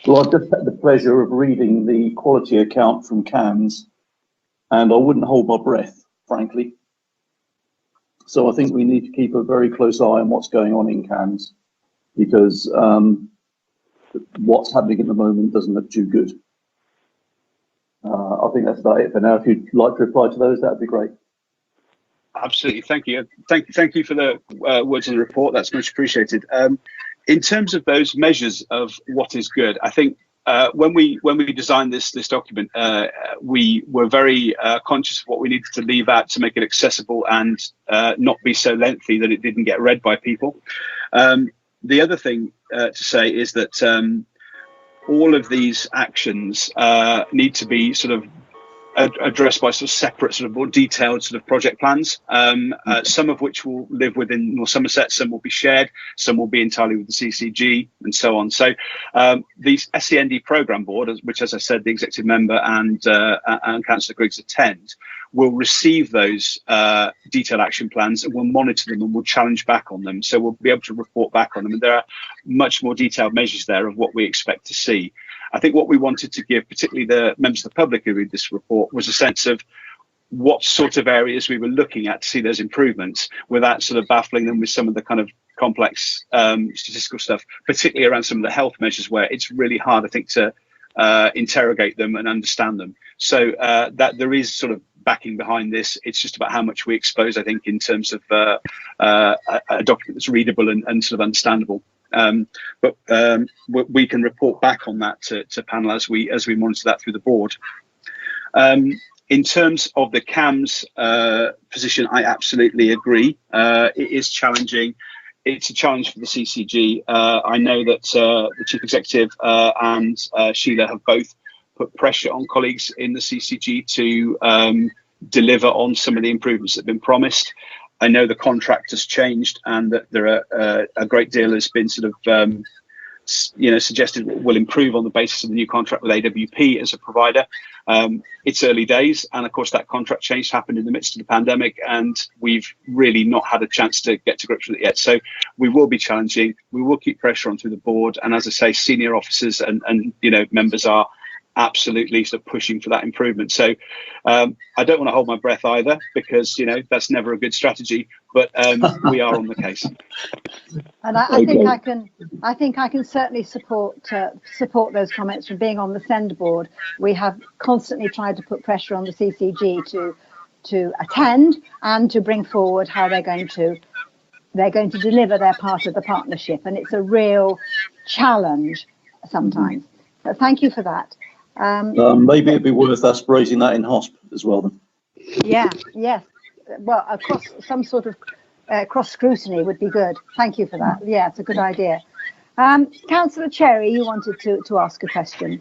Well, I've just had the pleasure of reading the quality account from CAMS, and I wouldn't hold my breath, frankly. So I think we need to keep a very close eye on what's going on in CAMS, because what's happening at the moment doesn't look too good. I think that's about it for now. If you'd like to reply to those, that'd be great. Absolutely, thank you. Thank you for the words in the report. That's much appreciated. In terms of those measures of what is good, I think when we designed this document, we were very conscious of what we needed to leave out to make it accessible and not be so lengthy that it didn't get read by people. The other thing to say is that all of these actions need to be sort of addressed by sort of separate, sort of more detailed sort of project plans, some of which will live within North Somerset, some will be shared, some will be entirely with the CCG, and so on. So the SEND programme board, which, as I said, the executive member and Councillor Griggs attend, will receive those detailed action plans and will monitor them and will challenge back on them. So we'll be able to report back on them. And there are much more detailed measures there of what we expect to see. I think what we wanted to give, particularly the members of the public who read this report, was a sense of what sort of areas we were looking at to see those improvements without sort of baffling them with some of the kind of complex statistical stuff, particularly around some of the health measures where it's really hard, I think, to interrogate them and understand them. So that there is sort of backing behind this. It's just about how much we expose, I think, in terms of a document that's readable and sort of understandable. But we can report back on that to panel as we monitor that through the board. In terms of the CAMS position, I absolutely agree. It is challenging. It's a challenge for the CCG. I know that the Chief Executive and Sheila have both put pressure on colleagues in the CCG to deliver on some of the improvements that have been promised. I know the contract has changed and that there are a great deal has been sort of, suggested will improve on the basis of the new contract with AWP as a provider. It's early days. And of course, that contract change happened in the midst of the pandemic and we've really not had a chance to get to grips with it yet. So we will be challenging. We will keep pressure on through the board. And as I say, senior officers and members are absolutely sort of pushing for that improvement. So I don't want to hold my breath either because that's never a good strategy, but we are on the case. And I think I can certainly support those comments from being on the SEND board. We have constantly tried to put pressure on the CCG to attend and to bring forward how they're going to deliver their part of the partnership, and it's a real challenge sometimes. So thank you for that. Maybe it'd be worth us raising that in HOSP as well then. Yeah, yes. Well, across some sort of cross scrutiny would be good. Thank you for that. Yeah, it's a good idea. Councillor Cherry, you wanted to ask a question.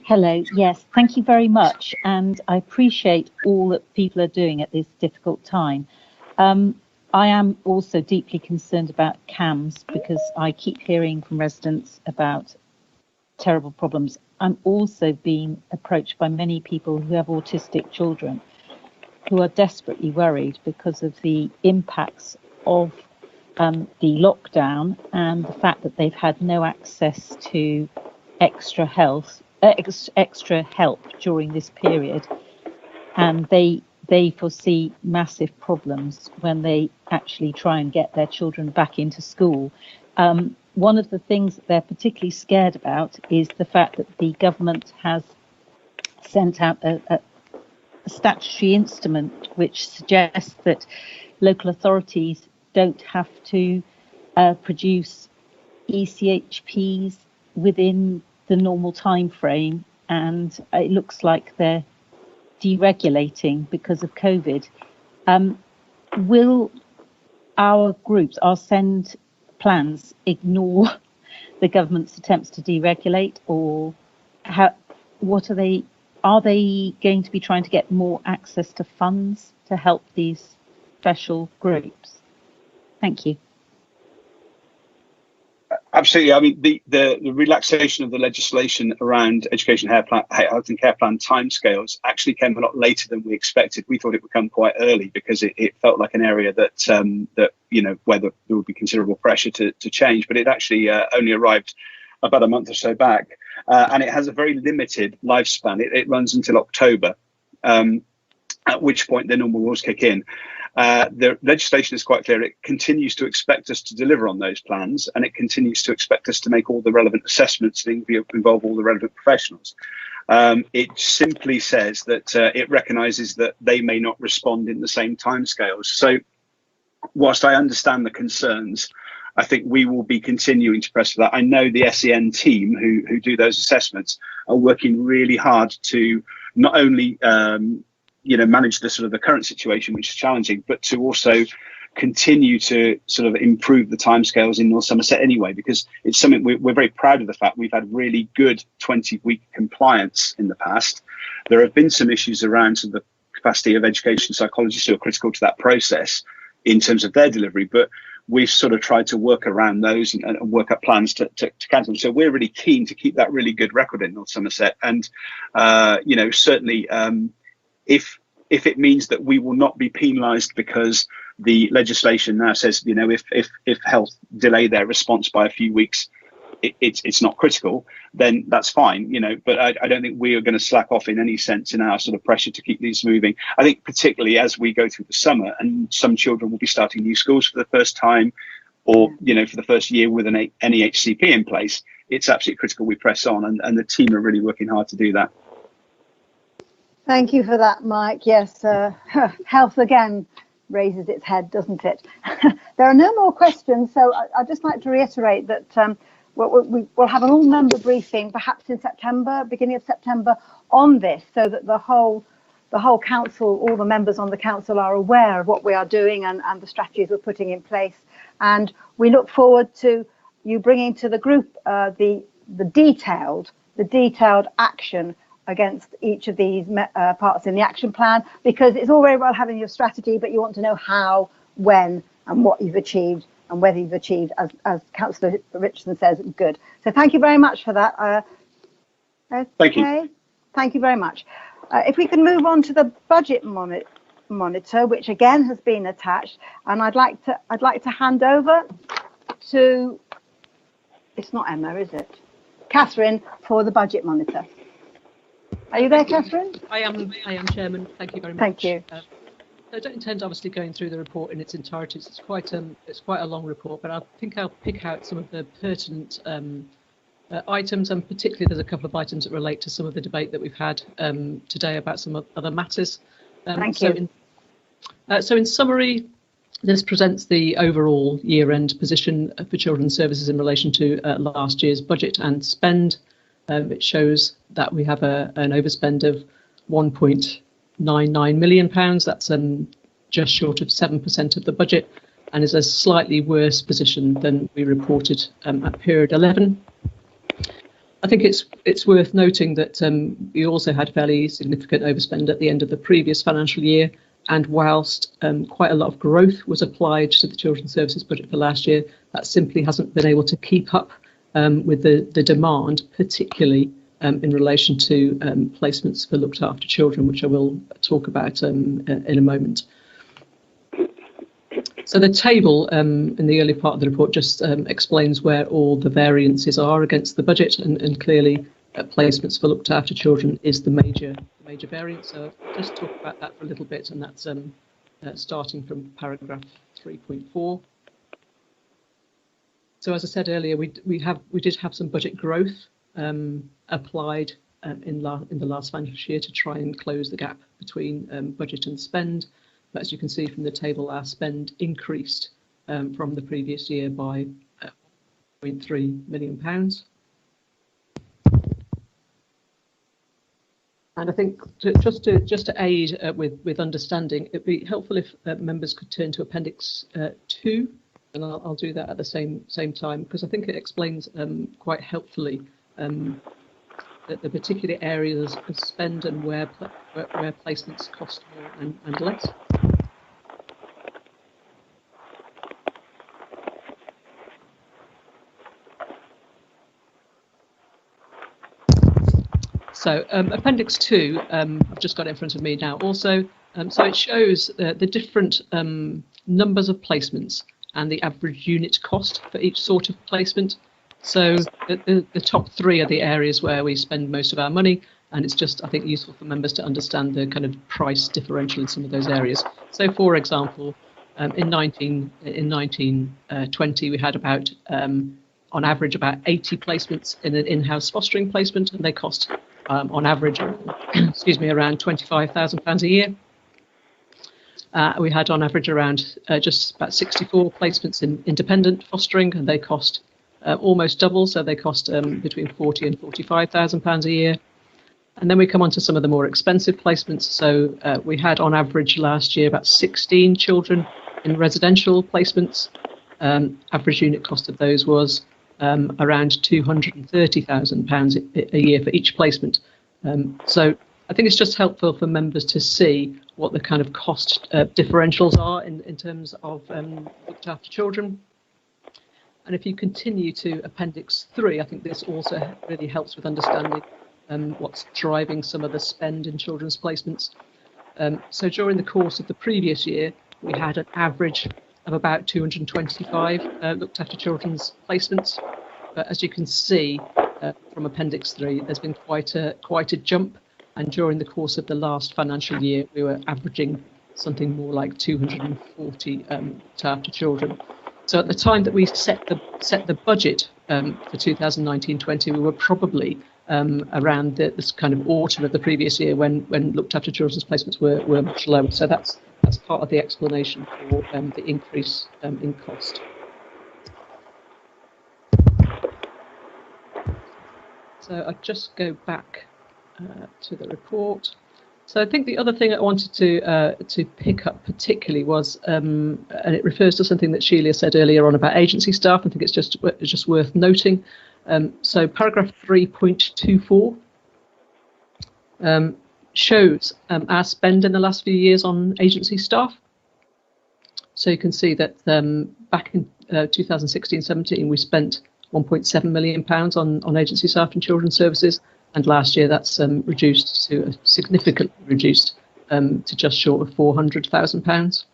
Hello, yes, thank you very much. And I appreciate all that people are doing at this difficult time. I am also deeply concerned about CAMS because I keep hearing from residents about terrible problems. I'm also being approached by many people who have autistic children who are desperately worried because of the impacts of the lockdown and the fact that they've had no access to extra help during this period, and they foresee massive problems when they actually try and get their children back into school. One of the things that they're particularly scared about is the fact that the government has sent out a statutory instrument which suggests that local authorities don't have to produce ECHPs within the normal time frame, and it looks like they're deregulating because of COVID. Will our groups, our SEND plans, ignore the government's attempts to deregulate, or what are they going to be trying to get more access to funds to help these special groups? Thank you. Absolutely. I mean, the relaxation of the legislation around education, health and care plan timescales actually came a lot later than we expected. We thought it would come quite early because it felt like an area that where there would be considerable pressure to change, but it actually only arrived about a month or so back, and it has a very limited lifespan. It runs until October, at which point the normal rules kick in. The legislation is quite clear. It continues to expect us to deliver on those plans, and it continues to expect us to make all the relevant assessments and involve all the relevant professionals. It simply says that it recognises that they may not respond in the same timescales. So whilst I understand the concerns, I think we will be continuing to press for that. I know the SEN team who do those assessments are working really hard to not only manage the sort of the current situation, which is challenging, but to also continue to sort of improve the timescales in North Somerset anyway, because it's something we're very proud of the fact we've had really good 20-week compliance in the past. There have been some issues around sort of the capacity of education psychologists who are critical to that process in terms of their delivery, but we've sort of tried to work around those and work up plans to cancel them. So we're really keen to keep that really good record in North Somerset. And, certainly if it means that we will not be penalised because the legislation now says, if health delay their response by a few weeks, it's not critical, then that's fine, but I don't think we are going to slack off in any sense in our sort of pressure to keep these moving. I think particularly as we go through the summer and some children will be starting new schools for the first time, or, for the first year with an NEHCP in place, it's absolutely critical we press on, and the team are really working hard to do that. Thank you for that, Mike. Yes, health again raises its head, doesn't it? There are no more questions, so I'd just like to reiterate that we'll have an all-member briefing, perhaps in September, beginning of September, on this, so that the whole council, all the members on the council, are aware of what we are doing and the strategies we're putting in place. And we look forward to you bringing to the group the detailed action against each of these parts in the action plan, because it's all very well having your strategy, but you want to know how, when, and what you've achieved, and whether you've achieved, as Councillor Richardson says, good. So thank you very much for that. Thank you. Thank you very much. If we can move on to the budget monitor, which again has been attached, and I'd like to hand over to, it's not Emma, is it? Catherine, for the budget monitor. Are you there, Catherine? I am, Chairman. Thank you very much. Thank you. I don't intend, obviously, going through the report in its entirety. It's quite a long report, but I think I'll pick out some of the pertinent items, and particularly there's a couple of items that relate to some of the debate that we've had today about some other matters. Thank you. So in summary, this presents the overall year-end position for children's services in relation to last year's budget and spend. It shows that we have an overspend of £1.99 million. That's just short of 7% of the budget, and is a slightly worse position than we reported at period 11. I think it's worth noting that we also had fairly significant overspend at the end of the previous financial year, and whilst quite a lot of growth was applied to the children's services budget for last year, that simply hasn't been able to keep up with the demand, particularly in relation to placements for looked after children, which I will talk about in a moment. So the table in the early part of the report just explains where all the variances are against the budget, and clearly placements for looked after children is the major variance. So I'll just talk about that for a little bit, and that's starting from paragraph 3.4. So as I said earlier, we did have some budget growth applied in the last financial year to try and close the gap between budget and spend. But as you can see from the table, our spend increased from the previous year by £0.3 million. And I think just to aid with understanding, it'd be helpful if members could turn to Appendix 2. And I'll do that at the same time, because I think it explains quite helpfully the particular areas of spend and where placements cost more and less. So Appendix 2, I've just got it in front of me now also. So it shows the different numbers of placements and the average unit cost for each sort of placement. So the top three are the areas where we spend most of our money, and it's just, I think, useful for members to understand the kind of price differential in some of those areas. So, for example, in 1920, we had about, on average, about 80 placements in an in-house fostering placement, and they cost on average, excuse me, around £25,000 a year. We had on average around just about 64 placements in independent fostering, and they cost almost double, so they cost between £40,000 and £45,000 a year. And then we come on to some of the more expensive placements. So we had on average last year about 16 children in residential placements. Average unit cost of those was around £230,000 a year for each placement. So I think it's just helpful for members to see what the kind of cost differentials are in terms of looked after children. And if you continue to Appendix 3, I think this also really helps with understanding what's driving some of the spend in children's placements. So during the course of the previous year, we had an average of about 225 looked after children's placements. But as you can see from Appendix 3, there's been quite a jump. And during the course of the last financial year, we were averaging something more like 240 looked after children. So at the time that we set the budget for 2019-20, we were probably around this kind of autumn of the previous year when looked after children's placements were much lower. So that's part of the explanation for the increase in cost. So I'll just go back to the report. So I think the other thing I wanted to pick up particularly was, and it refers to something that Sheila said earlier on about agency staff. I think it's just worth noting. So paragraph 3.24 shows our spend in the last few years on agency staff. So you can see that back in 2016-17 we spent £1.7 million on agency staff and children's services, and last year that's reduced to significantly reduced to just short of £400,000.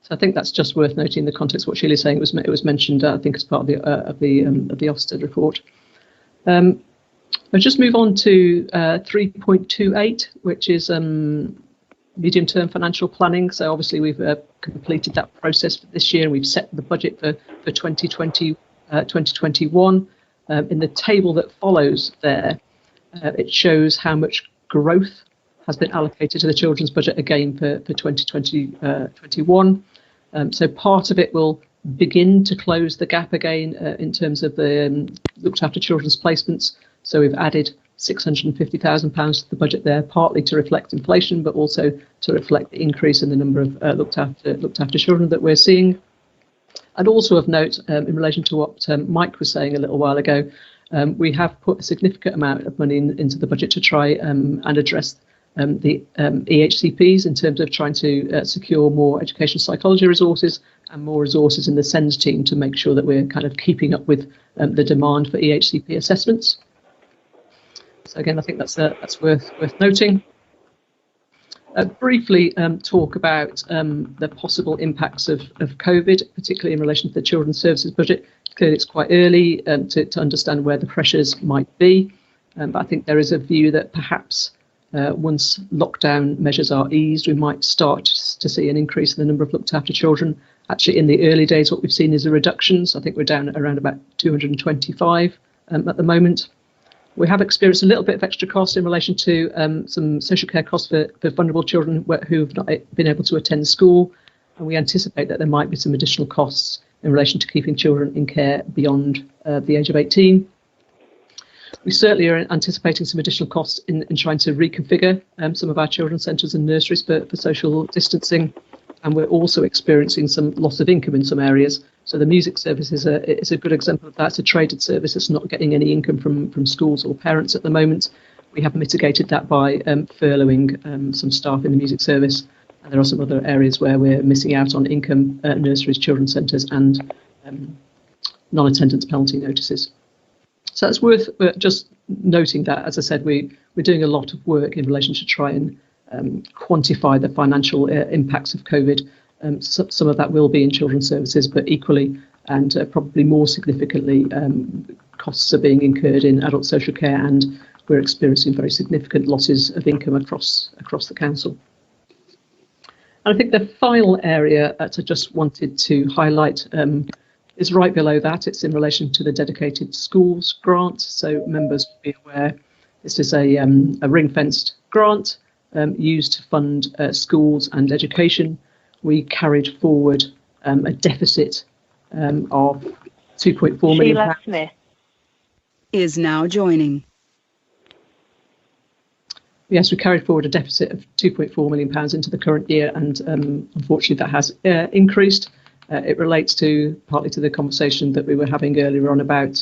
So I think that's just worth noting in the context of what Sheila's saying. It was mentioned, I think, as part of the Ofsted report. I'll just move on to 3.28, which is medium-term financial planning. So obviously we've completed that process for this year, and we've set the budget for 2021. In the table that follows there, it shows how much growth has been allocated to the children's budget again for 2021. So part of it will begin to close the gap again in terms of the looked after children's placements. So we've added £650,000 to the budget there, partly to reflect inflation, but also to reflect the increase in the number of looked after children that we're seeing. And also of note, in relation to what Mike was saying a little while ago, we have put a significant amount of money into the budget to try and address the EHCPs in terms of trying to secure more education psychology resources and more resources in the SENS team to make sure that we're kind of keeping up with the demand for EHCP assessments. So again, I think that's worth noting. Briefly talk about the possible impacts of COVID, particularly in relation to the children's services budget. Clearly, it's quite early to understand where the pressures might be, but I think there is a view that perhaps once lockdown measures are eased, we might start to see an increase in the number of looked after children. Actually, in the early days, what we've seen is a reduction. So I think we're down at around about 225 at the moment. We have experienced a little bit of extra cost in relation to some social care costs for vulnerable children who have not been able to attend school, and we anticipate that there might be some additional costs in relation to keeping children in care beyond the age of 18. We certainly are anticipating some additional costs in trying to reconfigure some of our children's centres and nurseries for social distancing, and we're also experiencing some loss of income in some areas. So the music service is a good example of that. It's a traded service that's not getting any income from schools or parents at the moment. We have mitigated that by furloughing some staff in the music service. And there are some other areas where we're missing out on income, nurseries, children's centres and non-attendance penalty notices. So it's worth just noting that, as I said, we're doing a lot of work in relation to try and quantify the financial impacts of COVID. Some of that will be in children's services, but equally and probably more significantly, costs are being incurred in adult social care, and we're experiencing very significant losses of income across the council. And I think the final area that I just wanted to highlight is right below that. It's in relation to the dedicated schools grant. So members will be aware This is a ring-fenced grant used to fund schools and education. We carried forward a deficit of £2.4 million. Sheila Smith is now joining. Yes, we carried forward a deficit of £2.4 million into the current year, and unfortunately that has increased. It relates partly to the conversation that we were having earlier on about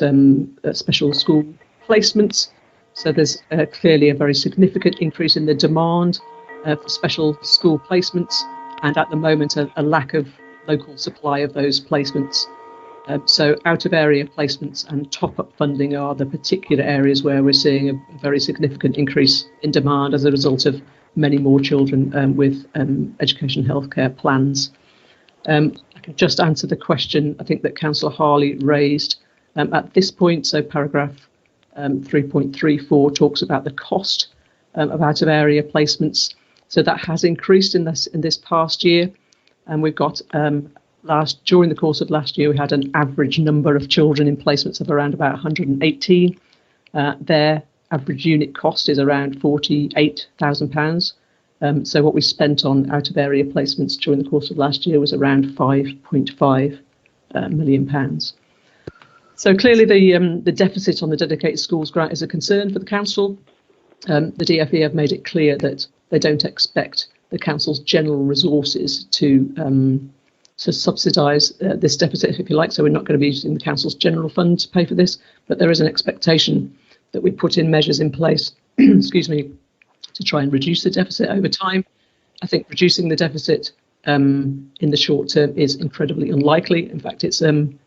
special school placements. So there's clearly a very significant increase in the demand for special school placements, and at the moment a lack of local supply of those placements. So out-of-area placements and top-up funding are the particular areas where we're seeing a very significant increase in demand as a result of many more children with education healthcare plans. I can just answer the question I think that Councillor Harley raised at this point. So paragraph 3.34 talks about the cost of out-of-area placements. So that has increased in this past year, and we've got during the course of last year we had an average number of children in placements of around about 118. Their average unit cost is around £48,000. So what we spent on out-of-area placements during the course of last year was around £5.5 million. So clearly the deficit on the dedicated schools grant is a concern for the council. The DfE have made it clear that they don't expect the council's general resources to subsidise this deficit, if you like. So we're not going to be using the council's general fund to pay for this, but there is an expectation that we put in measures in place, excuse me, to try and reduce the deficit over time. I think reducing the deficit in the short term is incredibly unlikely. In fact, it's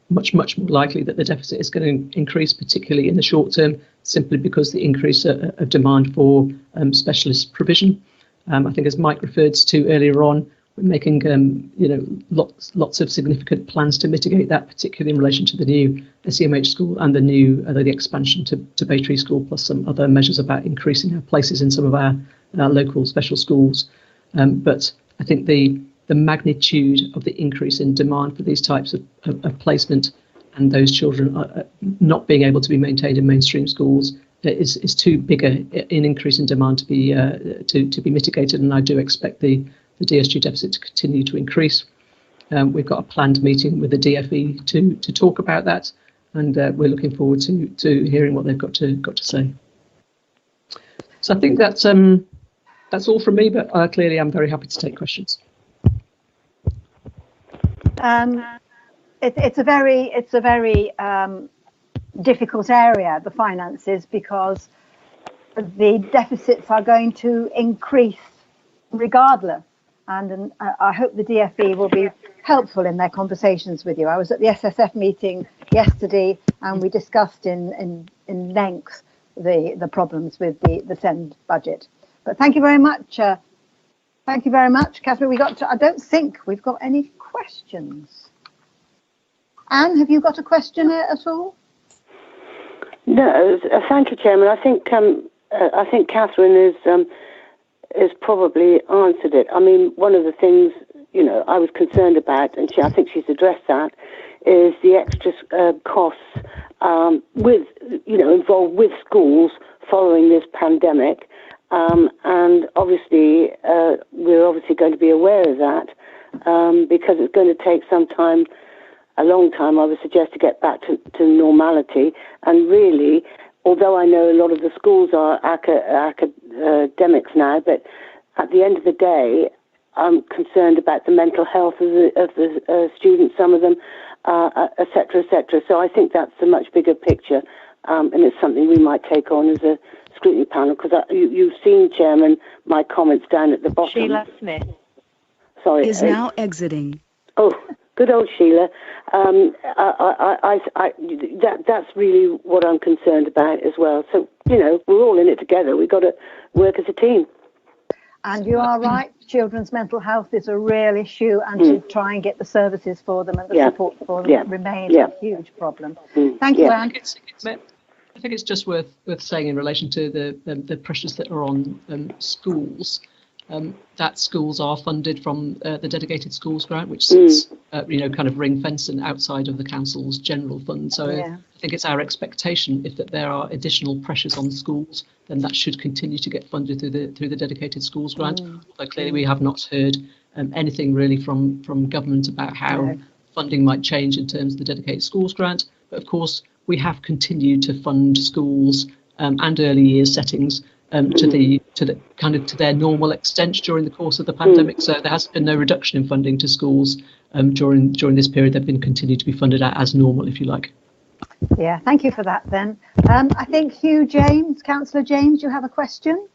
much more likely that the deficit is going to increase, particularly in the short term, simply because the increase of demand for specialist provision. I think, as Mike referred to earlier on, we're making lots of significant plans to mitigate that, particularly in relation to the new SEMH school and the expansion to Bay Tree School, plus some other measures about increasing our places in some of our local special schools. But I think the magnitude of the increase in demand for these types of placement and those children not being able to be maintained in mainstream schools is too big an increase in demand to be mitigated, and I do expect the DSG deficit to continue to increase. We've got a planned meeting with the DfE to talk about that, and we're looking forward to hearing what they've got to say. So I think that's all from me, but clearly I'm very happy to take questions. It's a very difficult area, the finances, because the deficits are going to increase regardless. And I hope the DfE will be helpful in their conversations with you. I was at the SSF meeting yesterday, and we discussed in length the problems with the SEND budget. But thank you very much. Thank you very much, Catherine. I don't think we've got any questions. Anne, have you got a question at all? No, thank you, Chairman. I think Catherine has probably answered it. I mean, one of the things I was concerned about, and I think she's addressed that, is the extra costs involved with schools following this pandemic, and obviously we're obviously going to be aware of that because it's going to take a long time, I would suggest, to get back to normality. And really, although I know a lot of the schools are academics now, but at the end of the day, I'm concerned about the mental health of the students, some of them, et cetera, et cetera. So I think that's a much bigger picture, and it's something we might take on as a scrutiny panel, because you've seen, Chairman, my comments down at the bottom. Sheila Smith. Sorry. Is now exiting. Oh, good old Sheila. That's really what I'm concerned about as well. So, we're all in it together. We've got to work as a team. And you are right. Children's mental health is a real issue, and to try and get the services for them and the support for them remains a huge problem. Thank you, Anne. I think it's just worth saying in relation to the pressures that are on schools. That schools are funded from the dedicated schools grant, which sits, kind of ring fenced and outside of the council's general fund. So I think it's our expectation, if that there are additional pressures on schools, then that should continue to get funded through the dedicated schools grant. Although clearly we have not heard anything really from government about how funding might change in terms of the dedicated schools grant. But of course, we have continued to fund schools and early years settings to their normal extent during the course of the pandemic. So there has been no reduction in funding to schools during this period. They've been continued to be funded as normal, if you like. Yeah, thank you for that then. I think Councillor James, you have a question?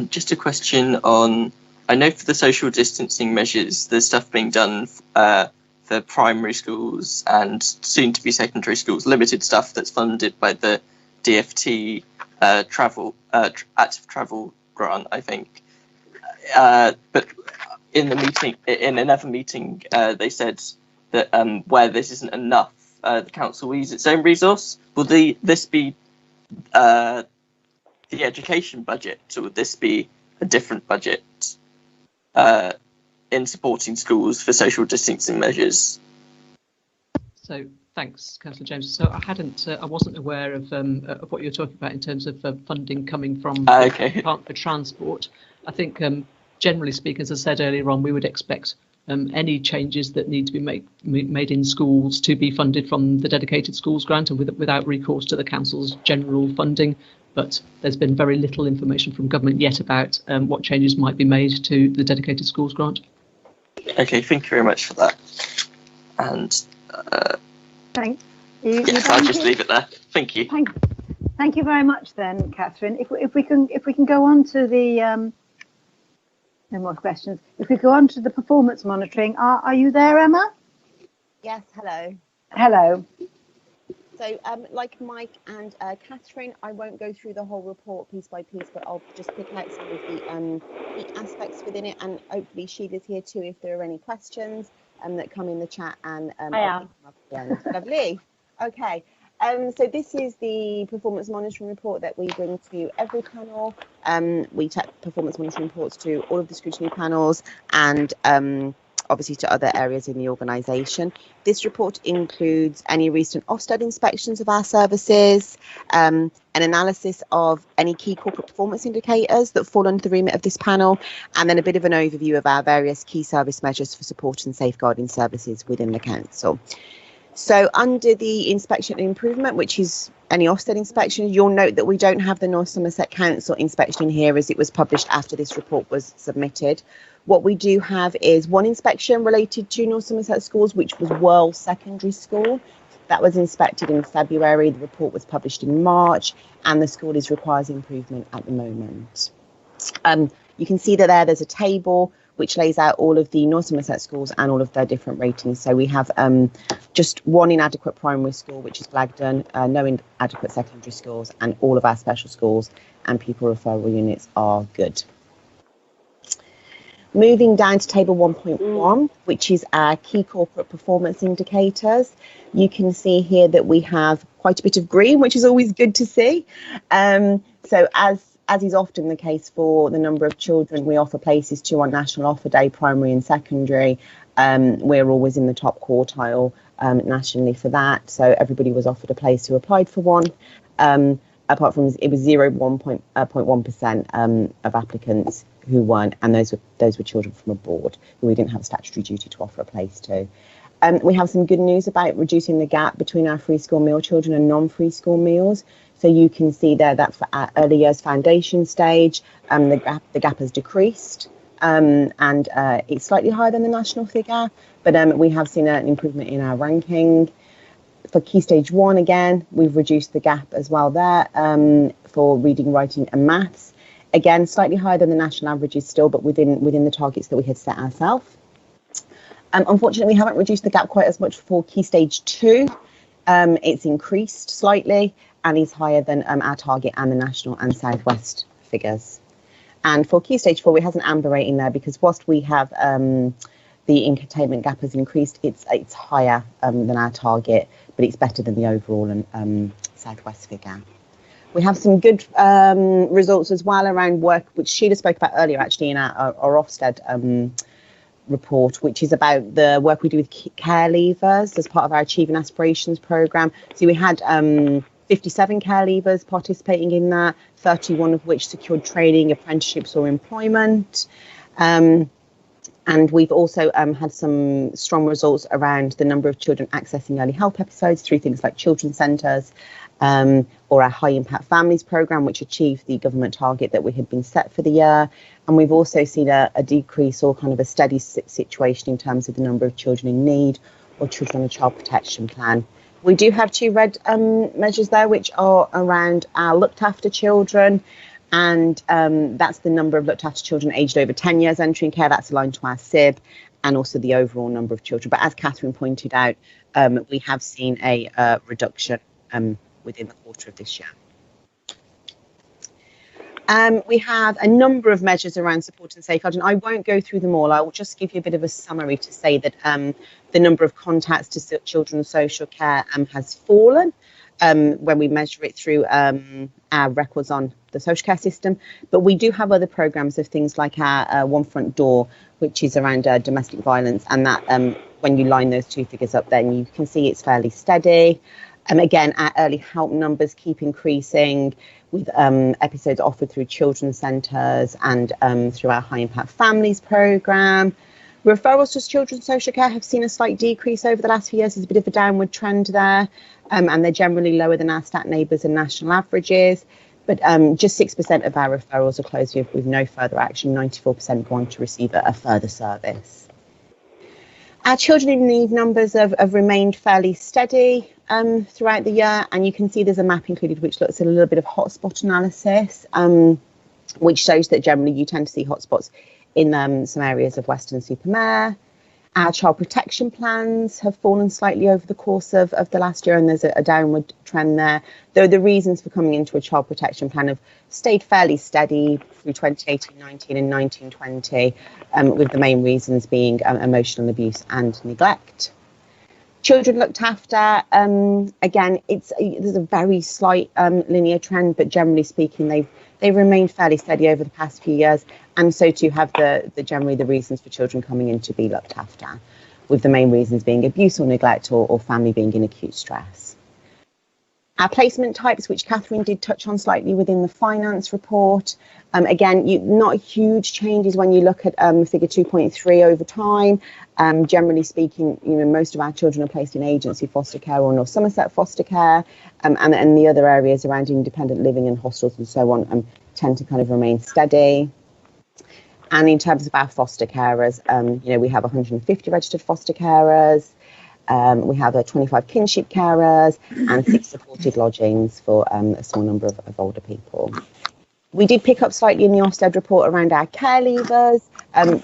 Just a question on, I know for the social distancing measures, there's stuff being done for primary schools and soon to be secondary schools, limited stuff that's funded by the DFT active travel grant, I think. But in another meeting, they said that where this isn't enough, the council will use its own resource. Will this be the education budget, or would this be a different budget in supporting schools for social distancing measures? So thanks, Councillor James. So I wasn't aware of what you're talking about in terms of funding coming from the Department for Transport. I think generally speaking, as I said earlier on, we would expect any changes that need to be made in schools to be funded from the dedicated schools grant and without recourse to the council's general funding. But there's been very little information from government yet about what changes might be made to the dedicated schools grant. Okay, thank you very much for that. And thanks. I'll just leave it there. Thank you. Thank you very much then, Catherine. If we can go on to the no more questions. If we go on to the performance monitoring, are you there, Emma? Yes, hello. Hello. So like Mike and Catherine, I won't go through the whole report piece by piece, but I'll just pick out some of the key aspects within it, and hopefully Sheila's here too if there are any questions that come in the chat, and I am. Lovely. Okay. So this is the performance monitoring report that we bring to every panel. We take performance monitoring reports to all of the scrutiny panels and obviously to other areas in the organisation. This report includes any recent Ofsted inspections of our services, an analysis of any key corporate performance indicators that fall under the remit of this panel, and then a bit of an overview of our various key service measures for support and safeguarding services within the council. So under the inspection and improvement, which is any Ofsted inspection, you'll note that we don't have the North Somerset Council inspection here as it was published after this report was submitted. What we do have is one inspection related to North Somerset schools, which was World Secondary School. That was inspected in February. The report was published in March, and the school requires improvement at the moment. You can see that there's a table which lays out all of the North Somerset schools and all of their different ratings. So we have just one inadequate primary school, which is Blagdon, no inadequate secondary schools, and all of our special schools and pupil referral units are good. Moving down to table 1.1, which is our key corporate performance indicators. You can see here that we have quite a bit of green, which is always good to see. So as is often the case for the number of children we offer places to on National Offer Day, primary and secondary, we're always in the top quartile nationally for that. So everybody was offered a place who applied for one. Apart from it was 0.1% of applicants who weren't, and those were children from abroad who we didn't have a statutory duty to offer a place to. We have some good news about reducing the gap between our free school meal children and non-free school meals. So you can see there that for our early years foundation stage, the gap has decreased, and it's slightly higher than the national figure, but we have seen an improvement in our ranking. For Key Stage 1, again, we've reduced the gap as well there for reading, writing and maths. Again, slightly higher than the national averages still, but within the targets that we had set ourselves. Unfortunately, we haven't reduced the gap quite as much for Key Stage 2. It's increased slightly and is higher than our target and the national and southwest figures. And for Key Stage 4, we have an amber rating there because whilst we have the in-containment gap has increased, it's higher than our target, but it's better than the overall and southwest figure. We have some good results as well around work, which Sheila spoke about earlier, actually, in our Ofsted report, which is about the work we do with care leavers as part of our Achieving Aspirations programme. So we had 50 57 care leavers participating in that, 31 of which secured training, apprenticeships or employment. And we've also had some strong results around the number of children accessing early help episodes through things like children's centres or our high impact families programme, which achieved the government target that we had been set for the year. And we've also seen a decrease or kind of a steady situation in terms of the number of children in need or children on a child protection plan. We do have 2 red measures there, which are around our looked after children. And that's the number of looked after children aged over 10 years entering care. That's aligned to our SIB and also the overall number of children. But as Catherine pointed out, we have seen a reduction within the quarter of this year. We have a number of measures around support and safeguarding. I won't go through them all. I will just give you a bit of a summary to say that the number of contacts to children's social care has fallen when we measure it through our records on the social care system. But we do have other programmes of things like our One Front Door, which is around domestic violence. And that when you line those 2 figures up, then you can see it's fairly steady. Again, our early help numbers keep increasing with episodes offered through children's centres and through our high impact families programme. Referrals to children's social care have seen a slight decrease over the last few years. There's a bit of a downward trend there, and they're generally lower than our stat neighbours and national averages. But just 6% of our referrals are closed with no further action. 94% go on to receive a further service. Our children in need numbers have remained fairly steady throughout the year, and you can see there's a map included which looks at a little bit of hotspot analysis, which shows that generally you tend to see hotspots in some areas of Weston-super-Mare. Our child protection plans have fallen slightly over the course of the last year, and there's a downward trend there, though the reasons for coming into a child protection plan have stayed fairly steady through 2018-19 and 19-20, with the main reasons being emotional abuse and neglect. Children looked after, again, there's a very slight linear trend, but generally speaking, they've remained fairly steady over the past few years, and so too have generally the reasons for children coming in to be looked after, with the main reasons being abuse or neglect or family being in acute stress. Our placement types, which Catherine did touch on slightly within the finance report, again, not huge changes when you look at figure 2.3 over time. Generally speaking, most of our children are placed in agency foster care or North Somerset foster care, and the other areas around independent living and hostels and so on tend to kind of remain steady. And in terms of our foster carers, we have 150 registered foster carers. We have 25 kinship carers and 6 supported lodgings for a small number of older people. We did pick up slightly in the Ofsted report around our care leavers.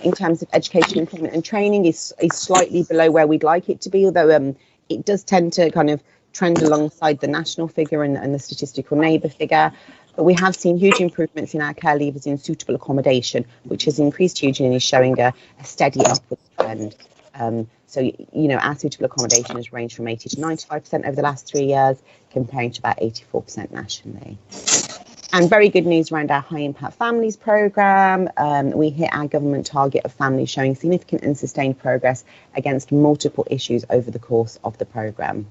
In terms of education, employment and training is slightly below where we'd like it to be, although it does tend to kind of trend alongside the national figure and the statistical neighbour figure. But we have seen huge improvements in our care leavers in suitable accommodation, which has increased hugely and is showing a steady upwards trend. So, our suitable accommodation has ranged from 80 to 95% over the last 3 years, comparing to about 84% nationally. And very good news around our high impact families programme. We hit our government target of families showing significant and sustained progress against multiple issues over the course of the programme.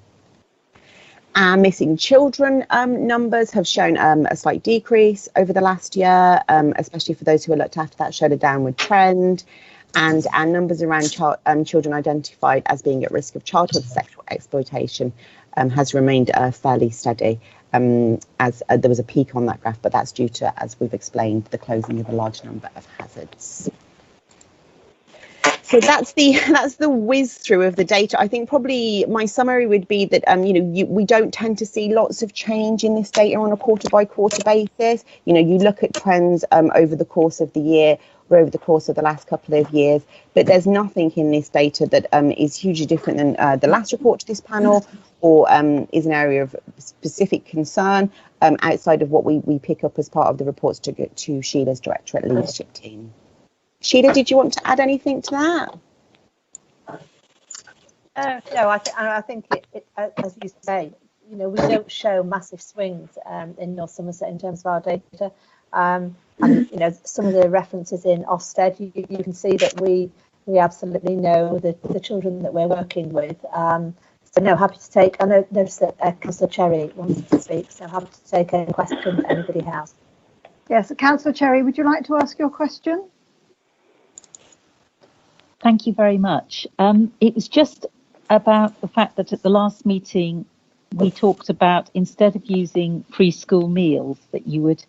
Our missing children numbers have shown a slight decrease over the last year, especially for those who are looked after. That showed a downward trend. And our numbers around children identified as being at risk of childhood sexual exploitation has remained fairly steady, as there was a peak on that graph, but that's due to, as we've explained, the closing of a large number of hazards. So that's the whiz through of the data. I think probably my summary would be that we don't tend to see lots of change in this data on a quarter by quarter basis. You look at trends over the course of the year or over the course of the last couple of years, but there's nothing in this data that is hugely different than the last report to this panel or is an area of specific concern outside of what we pick up as part of the reports to Sheila's Directorate Leadership Team. Sheila, did you want to add anything to that? No, I think as you say, we don't show massive swings in North Somerset in terms of our data. And some of the references in Ofsted, you can see that we absolutely know the children that we're working with. no, happy to take. I noticed that Councillor Cherry wanted to speak, so happy to take any question that anybody has. Yes, Councillor Cherry, would you like to ask your question? Thank you very much. It was just about the fact that at the last meeting we talked about, instead of using free school meals, that you would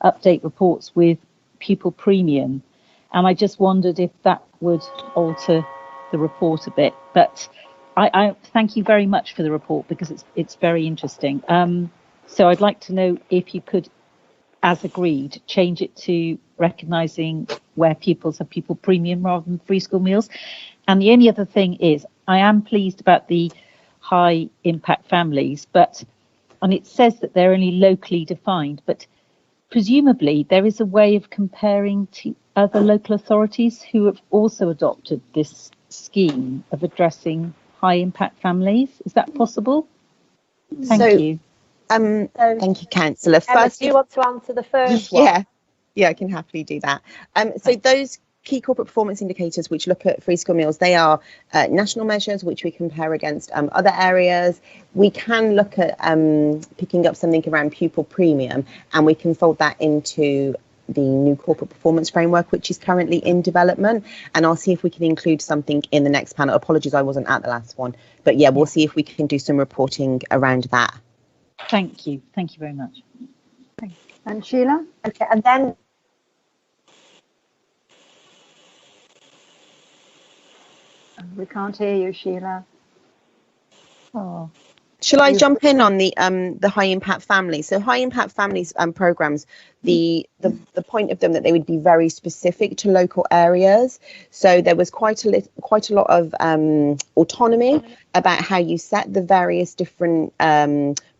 update reports with pupil premium, and I just wondered if that would alter the report a bit. But I thank you very much for the report, because it's very interesting. So I'd like to know if you could, as agreed, change it to recognising where pupils have pupil premium rather than free school meals. And the only other thing is, I am pleased about the high impact families, and it says that they're only locally defined, but presumably there is a way of comparing to other local authorities who have also adopted this scheme of addressing high impact families. Is that possible? Thank you. Thank you, Councillor. First, do you want to answer the first one? Yeah, I can happily do that. So those key corporate performance indicators which look at free school meals, they are national measures which we compare against other areas. We can look at picking up something around pupil premium, and we can fold that into the new corporate performance framework, which is currently in development, and I'll see if we can include something in the next panel. Apologies, I wasn't at the last one, but yeah, we'll see if we can do some reporting around that. Thank you very much. And Sheila? Okay, and then we can't hear you, Sheila. Oh. Shall I jump in on the high impact families? So high impact families programs, the point of them that they would be very specific to local areas. So there was quite a lot of autonomy about how you set the various different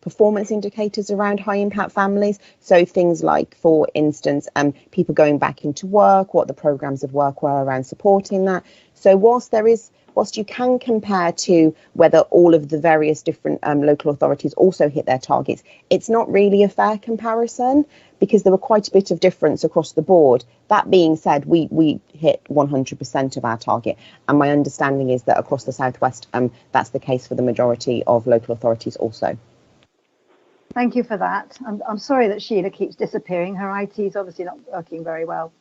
performance indicators around high impact families. So things like, for instance, people going back into work, what the programs of work were around supporting that. So whilst you can compare to whether all of the various different local authorities also hit their targets, it's not really a fair comparison, because there were quite a bit of difference across the board. That being said, we hit 100% of our target, and my understanding is that across the Southwest, that's the case for the majority of local authorities also. Thank you for that. I'm sorry that Sheila keeps disappearing. Her IT is obviously not working very well.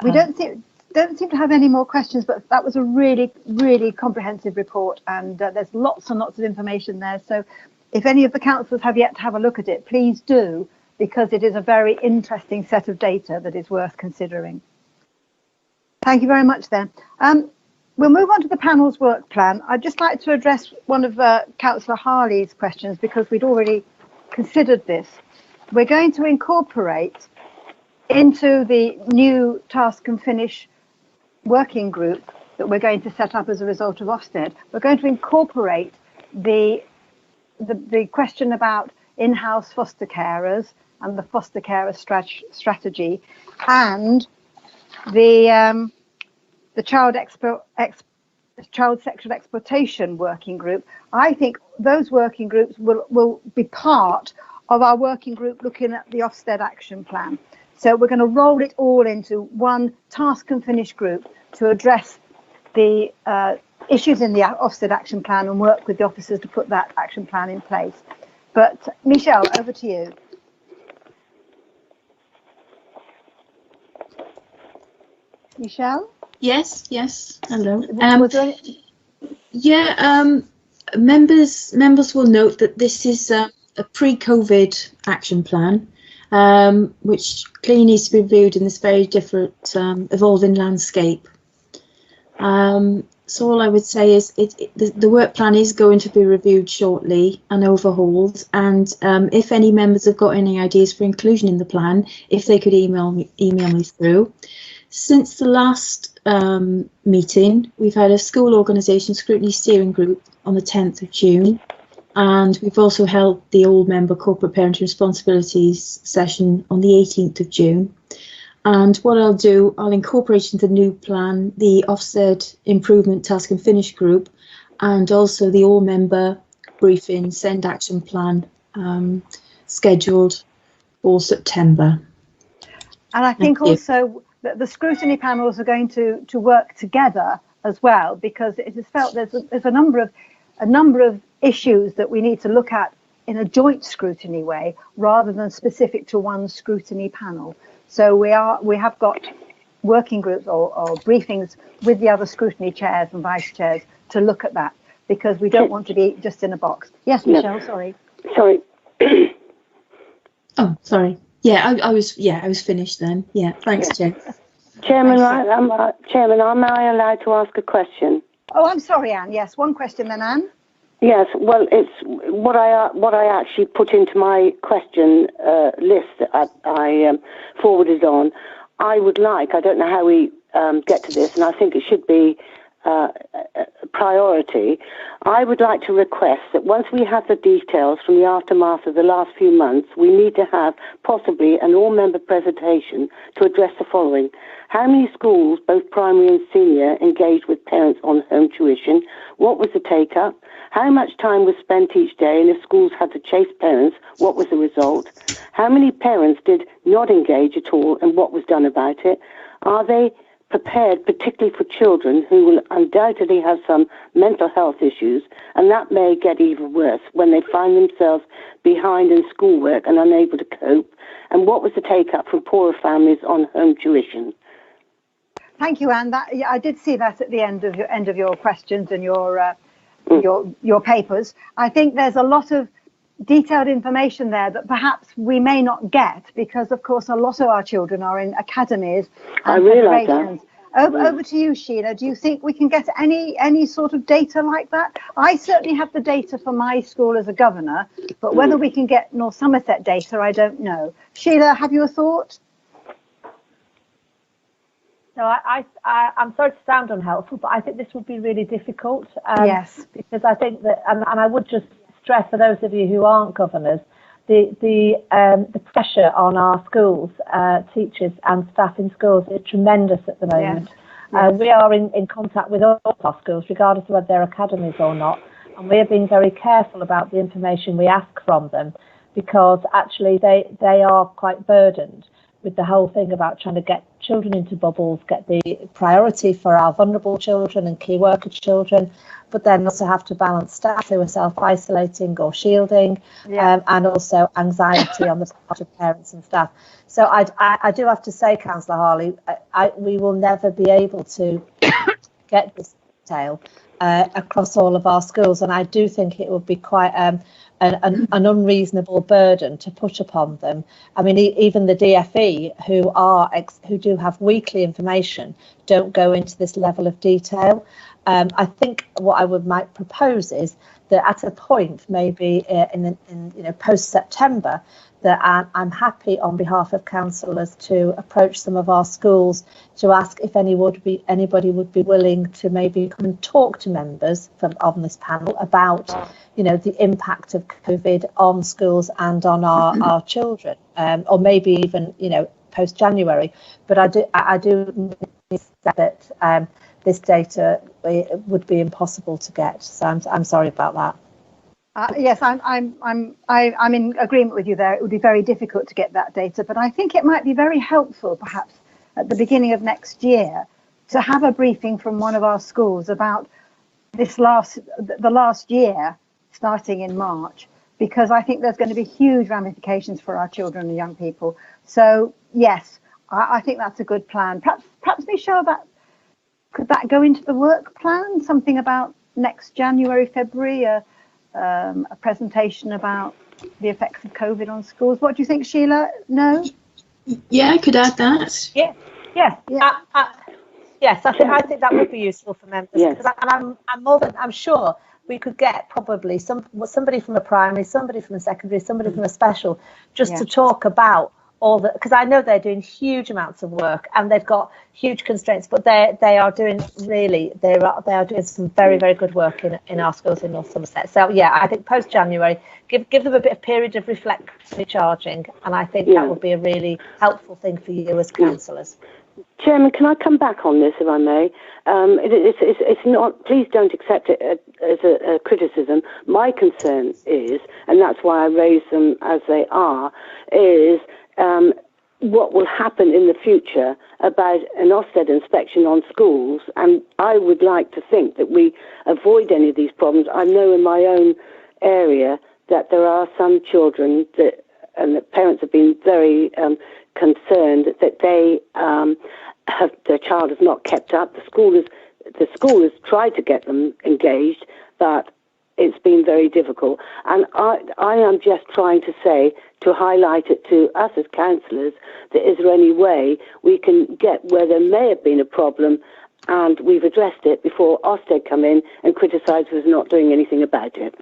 We don't seem to have any more questions, but that was a really, really comprehensive report, and there's lots and lots of information there. So if any of the councillors have yet to have a look at it, please do, because it is a very interesting set of data that is worth considering. Thank you very much then. We'll move on to the panel's work plan. I'd just like to address one of Councillor Harley's questions, because we'd already considered this. We're going to incorporate into the new task and finish working group that we're going to set up as a result of Ofsted. We're going to incorporate the question about in-house foster carers and the foster carer strategy, and the child sexual exploitation working group. I think those working groups will be part of our working group looking at the Ofsted action plan. So we're going to roll it all into one task and finish group to address the issues in the Ofsted action plan and work with the officers to put that action plan in place. But Michelle, over to you. Michelle? Yes. Hello. Members will note that this is a pre-COVID action plan, which clearly needs to be reviewed in this very different evolving landscape. So all I would say is the work plan is going to be reviewed shortly and overhauled, and if any members have got any ideas for inclusion in the plan, if they could email me through. Since the last meeting, we've had a school organisation scrutiny steering group on the 10th of June, and we've also held the all-member corporate parenting responsibilities session on the 18th of June. And what I'll do, I'll incorporate into the new plan the Ofsted improvement task and finish group, and also the all-member briefing send action plan scheduled for September. And I think also that the scrutiny panels are going to work together as well, because it is felt there's a number of a number of issues that we need to look at in a joint scrutiny way rather than specific to one scrutiny panel. So we have got working groups or briefings with the other scrutiny chairs and vice chairs to look at that, because we don't want to be just in a box. Yes, Michelle, sorry. Sorry. Oh, sorry. Yeah, I was finished then. Yeah, thanks, Jen. Chairman, Chairman, am I allowed to ask a question? Oh, I'm sorry, Anne. Yes, one question then, Anne. Yes, well, it's what I actually put into my question list that I forwarded on. I don't know how we get to this, and I think it should be a priority. I would like to request that once we have the details from the aftermath of the last few months, we need to have possibly an all-member presentation to address the following. How many schools, both primary and senior, engaged with parents on home tuition? What was the take-up? How much time was spent each day, and if schools had to chase parents, what was the result? How many parents did not engage at all, and what was done about it? Are they prepared, particularly for children who will undoubtedly have some mental health issues, and that may get even worse when they find themselves behind in schoolwork and unable to cope? And what was the take-up from poorer families on home tuition? Thank you, Anne. I did see that at the end of your questions and your papers. I think there's a lot of detailed information there that perhaps we may not get, because of course a lot of our children are in academies and federations. Over to you, Sheila. Do you think we can get any sort of data like that? I certainly have the data for my school as a governor, but whether we can get North Somerset data, I don't know. Sheila, have you a thought? No, I'm sorry to sound unhelpful, but I think this would be really difficult. Yes. Because I think that, and I would just stress for those of you who aren't governors, the pressure on our schools, teachers and staff in schools is tremendous at the moment. Yes. We are in contact with all our schools, regardless of whether they're academies or not, and we are being very careful about the information we ask from them, because actually they are quite burdened with the whole thing about trying to get children into bubbles, get the priority for our vulnerable children and key worker children, but then also have to balance staff who are self-isolating or shielding, and also anxiety on the part of parents and staff. So I do have to say, Councillor Harley, we will never be able to get this detail across all of our schools, and I do think it would be quite an unreasonable burden to put upon them. I mean, even the DFE, who do have weekly information, don't go into this level of detail. I think what I might propose is that at a point, maybe in post September, that I'm happy on behalf of councillors to approach some of our schools to ask if anybody would be willing to maybe come and talk to members on this panel about the impact of COVID on schools and on our children, or maybe even post January. But I do that this data would be impossible to get. So I'm sorry about that. Yes, I'm in agreement with you there. It would be very difficult to get that data, but I think it might be very helpful, perhaps at the beginning of next year, to have a briefing from one of our schools about the last year, starting in March, because I think there's going to be huge ramifications for our children and young people. So yes, I think that's a good plan. Perhaps Michelle, could that go into the work plan? Something about next January, February, a presentation about the effects of COVID on schools. What do you think, Sheila? No? Yeah, I could add that. Yes. Yes, I think that would be useful for members. Yes. And I'm sure we could get probably somebody from a primary, somebody from a secondary, somebody from a special, just to talk about all the, because I know they're doing huge amounts of work and they've got huge constraints, but they are doing doing some very, very good work in our schools in North Somerset. So yeah, I think post January, give them a bit of period of reflective charging, and I think that would be a really helpful thing for you as councillors. Chairman, can I come back on this, if I may? It's not. Please don't accept it as a criticism. My concern is, and that's why I raise them as they are, is what will happen in the future about an Ofsted inspection on schools, and I would like to think that we avoid any of these problems. I know in my own area that there are some children that, and the parents have been very concerned that they their child has not kept up. The school has tried to get them engaged, but it's been very difficult. And I am just trying to say, to highlight it to us as councillors, that is there any way we can get where there may have been a problem and we've addressed it before Ofsted come in and criticise us not doing anything about it.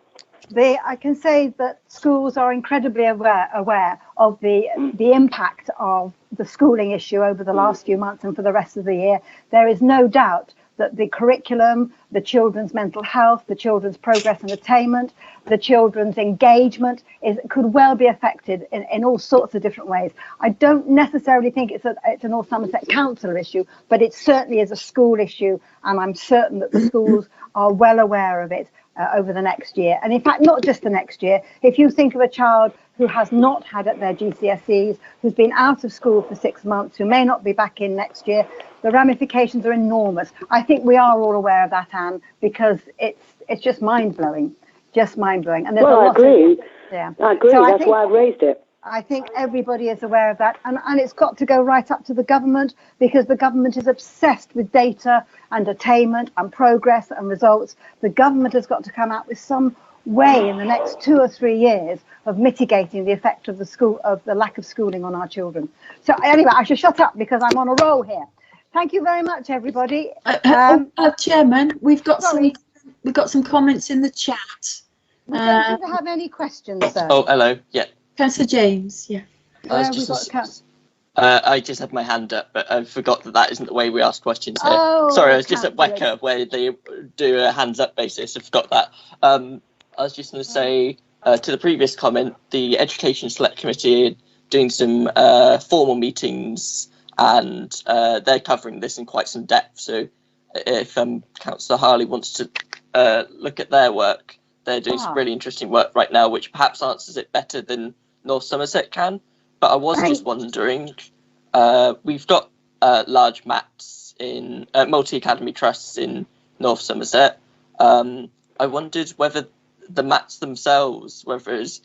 I can say that schools are incredibly aware of the impact of the schooling issue over the last few months and for the rest of the year. There is no doubt that the curriculum, the children's mental health, the children's progress and attainment, the children's engagement could well be affected in all sorts of different ways. I don't necessarily think it's an North Somerset Council issue, but it certainly is a school issue, and I'm certain that the schools are well aware of it over the next year. And in fact, not just the next year. If you think of a child who has not had at their GCSEs, who's been out of school for 6 months, who may not be back in next year, the ramifications are enormous. I think we are all aware of that, Anne, because it's just mind-blowing, And there's I agree. I agree. So That's why I raised it. I think everybody is aware of that, and it's got to go right up to the government, because the government is obsessed with data and attainment and progress and results. The government has got to come out with some way in the next 2 or 3 years of mitigating the effect of the lack of schooling on our children. So anyway, I should shut up because I'm on a roll here. Thank you very much, everybody. Chairman, we've got some comments in the chat. We don't seem to have any questions, sir. Oh, hello. Yeah. Councillor James, yeah. I just had my hand up, but I forgot that isn't the way we ask questions here. Sorry, I was just at WECA where they do a hands up basis. I forgot that. I was just going to say to the previous comment, the Education Select Committee are doing some formal meetings, and they're covering this in quite some depth. So if Councillor Harley wants to look at their work, they're doing some really interesting work right now, which perhaps answers it better than North Somerset can. But I was just wondering, we've got large MATs in multi-academy trusts in North Somerset. I wondered whether the MATs themselves, whether it's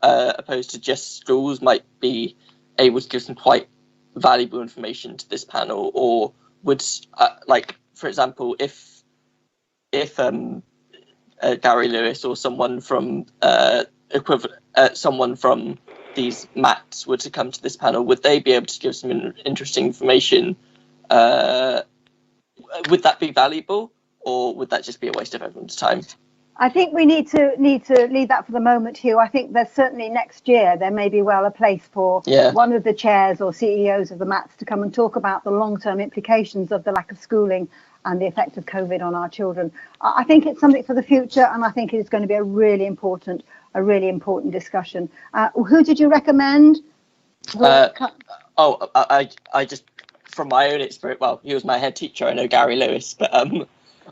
opposed to just schools, might be able to give some quite valuable information to this panel, or would, like, for example, if Gary Lewis or someone from someone from these MATs were to come to this panel, would they be able to give some interesting information? Would that be valuable, or would that just be a waste of everyone's time? I think we need to leave that for the moment, Hugh. I think there's certainly next year there may be a place for one of the chairs or CEOs of the MATs to come and talk about the long-term implications of the lack of schooling and the effect of COVID on our children. I think it's something for the future, and I think it is going to be a really important discussion. Who did you recommend? I just, from my own experience, well, he was my head teacher. I know Gary Lewis, but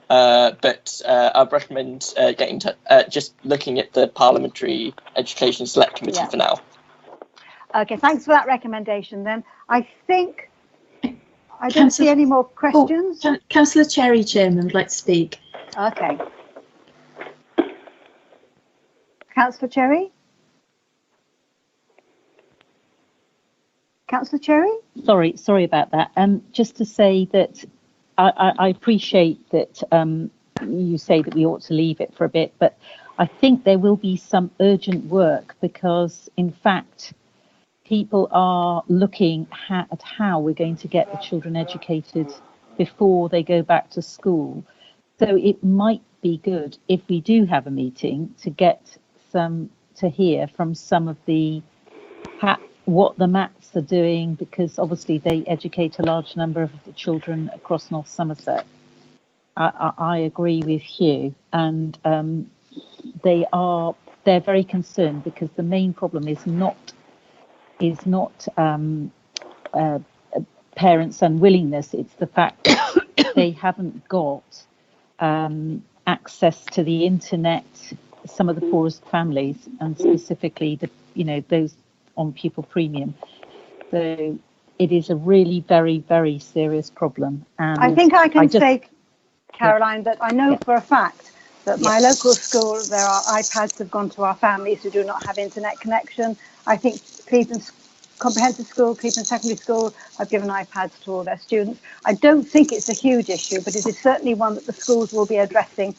I'd recommend getting to just looking at the Parliamentary Education Select Committee for now. Okay, thanks for that recommendation. Then I think I don't see any more questions. Councillor Cherry, Chairman, would like to speak. Okay. Councillor Cherry? Councillor Cherry? Sorry about that. Just to say that I appreciate that you say that we ought to leave it for a bit, but I think there will be some urgent work, because in fact people are looking at how we're going to get the children educated before they go back to school. So it might be good if we do have a meeting to get to hear from some of the what the MATs are doing, because obviously they educate a large number of the children across North Somerset. I agree with Hugh, and they're very concerned, because the main problem is not parents' unwillingness. It's the fact that they haven't got access to the internet. Some of the poorest families, and specifically those on pupil premium, So it is a really very, very serious problem. And I think I can just, say, Caroline, that I know for a fact that my local school, there are iPads have gone to our families who do not have internet connection. I think Cleveland Comprehensive School, Cleveland Secondary School have given iPads to all their students. I don't think it's a huge issue, but it is certainly one that the schools will be addressing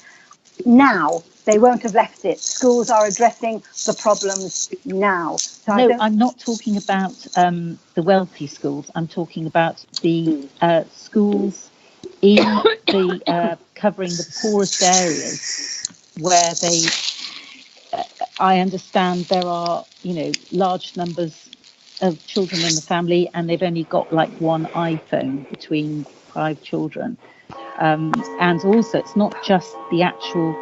now. They won't have left it. Schools are addressing the problems now. So no, I'm not talking about the wealthy schools. I'm talking about the schools in the covering the poorest areas where they, I understand there are, large numbers of children in the family, and they've only got like one iPhone between 5 children. And also, it's not just the actual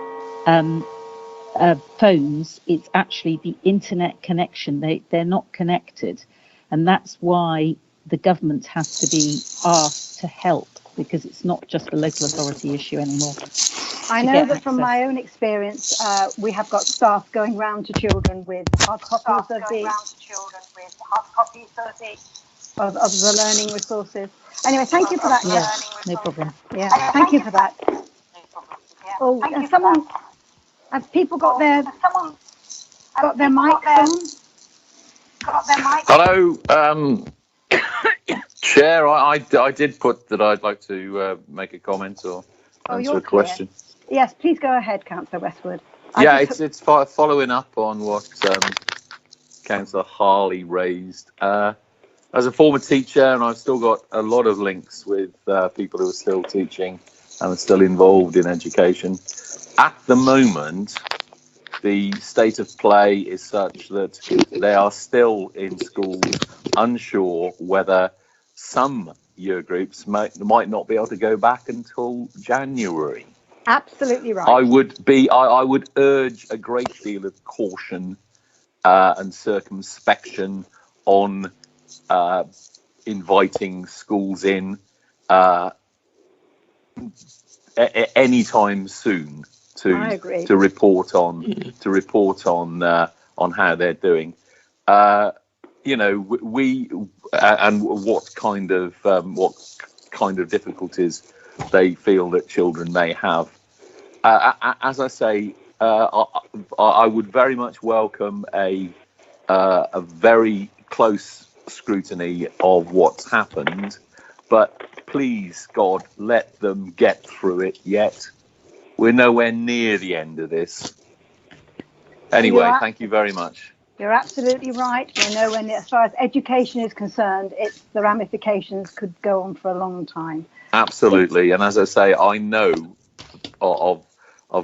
phones, it's actually the internet connection. They're not connected. And that's why the government has to be asked to help, because it's not just a local authority issue anymore. I know that from my own experience, we have got staff going round to children with hard copies of the learning resources. Anyway, thank you for that. Yeah, no problem. Yeah, thank you for that. Oh, someone, have people got their mics on? Hello, Chair. I did put that I'd like to make a comment or answer a question. Yes, please go ahead, Councillor Westwood. Yeah, it's following up on what Councillor Harley raised. As a former teacher, and I've still got a lot of links with people who are still teaching and are still involved in education. At the moment, the state of play is such that they are still in schools unsure whether some year groups might not be able to go back until January. Absolutely right. I would urge a great deal of caution and circumspection on inviting schools in anytime soon to report on how they're doing. We and what kind of difficulties they feel that children may have. As I say, I would very much welcome a very close scrutiny of what's happened, but please, God, let them get through it yet. We're nowhere near the end of this. Anyway, thank you very much. You're absolutely right. We know as far as education is concerned, the ramifications could go on for a long time. Absolutely, and as I say, I know of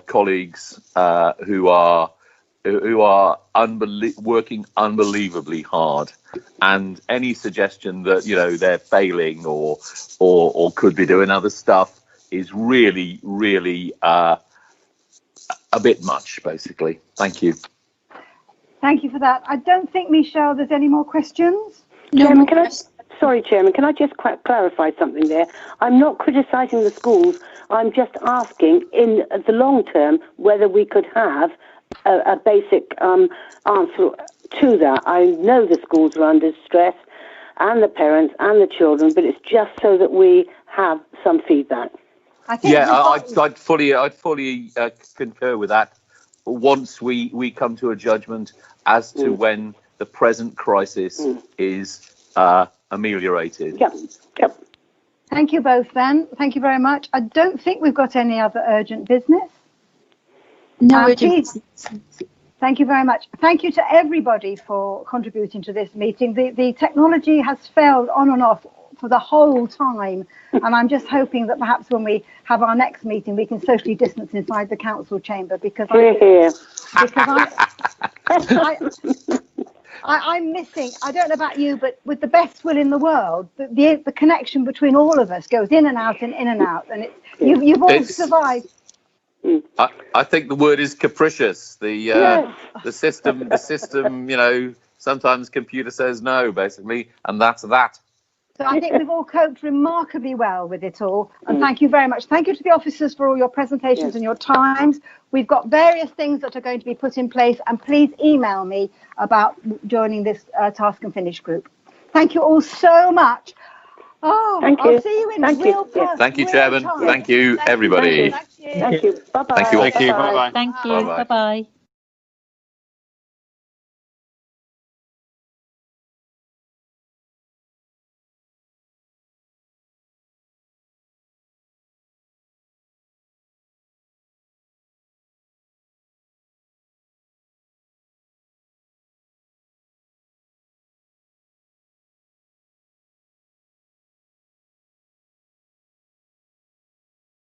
colleagues who are working unbelievably hard, and any suggestion that they're failing or could be doing other stuff is really a bit much, basically. Thank you. Thank you for that. I don't think, Michelle, there's any more questions. Chairman, Chairman, can I just clarify something there? I'm not criticising the schools. I'm just asking, in the long term, whether we could have a basic answer to that. I know the schools are under stress, and the parents and the children, but it's just so that we have some feedback. I'd fully concur with that. Once we come to a judgment as to when the present crisis is ameliorated. Yep. Thank you both then. Thank you very much. I don't think we've got any other urgent business. No urgent business. Thank you very much. Thank you to everybody for contributing to this meeting. The technology has failed on and off for the whole time, and I'm just hoping that perhaps when we have our next meeting we can socially distance inside the council chamber, because I'm missing, I don't know about you, but with the best will in the world, the connection between all of us goes in and out, and it's you've all survived. I think the word is capricious. The system, sometimes computer says no, basically, and that's that. So I think we've all coped remarkably well with it all, and thank you very much. Thank you to the officers for all your presentations and your times. We've got various things that are going to be put in place, and please email me about joining this task and finish group. Thank you all so much. Oh, Thank I'll you. see you in Thank you. real Yeah. person. Thank you, real Chairman. time. Thank you, everybody. Thank you. Thank you. Bye bye. Thank you all. Thank you. Bye bye. Thank you. Bye-bye. Bye bye.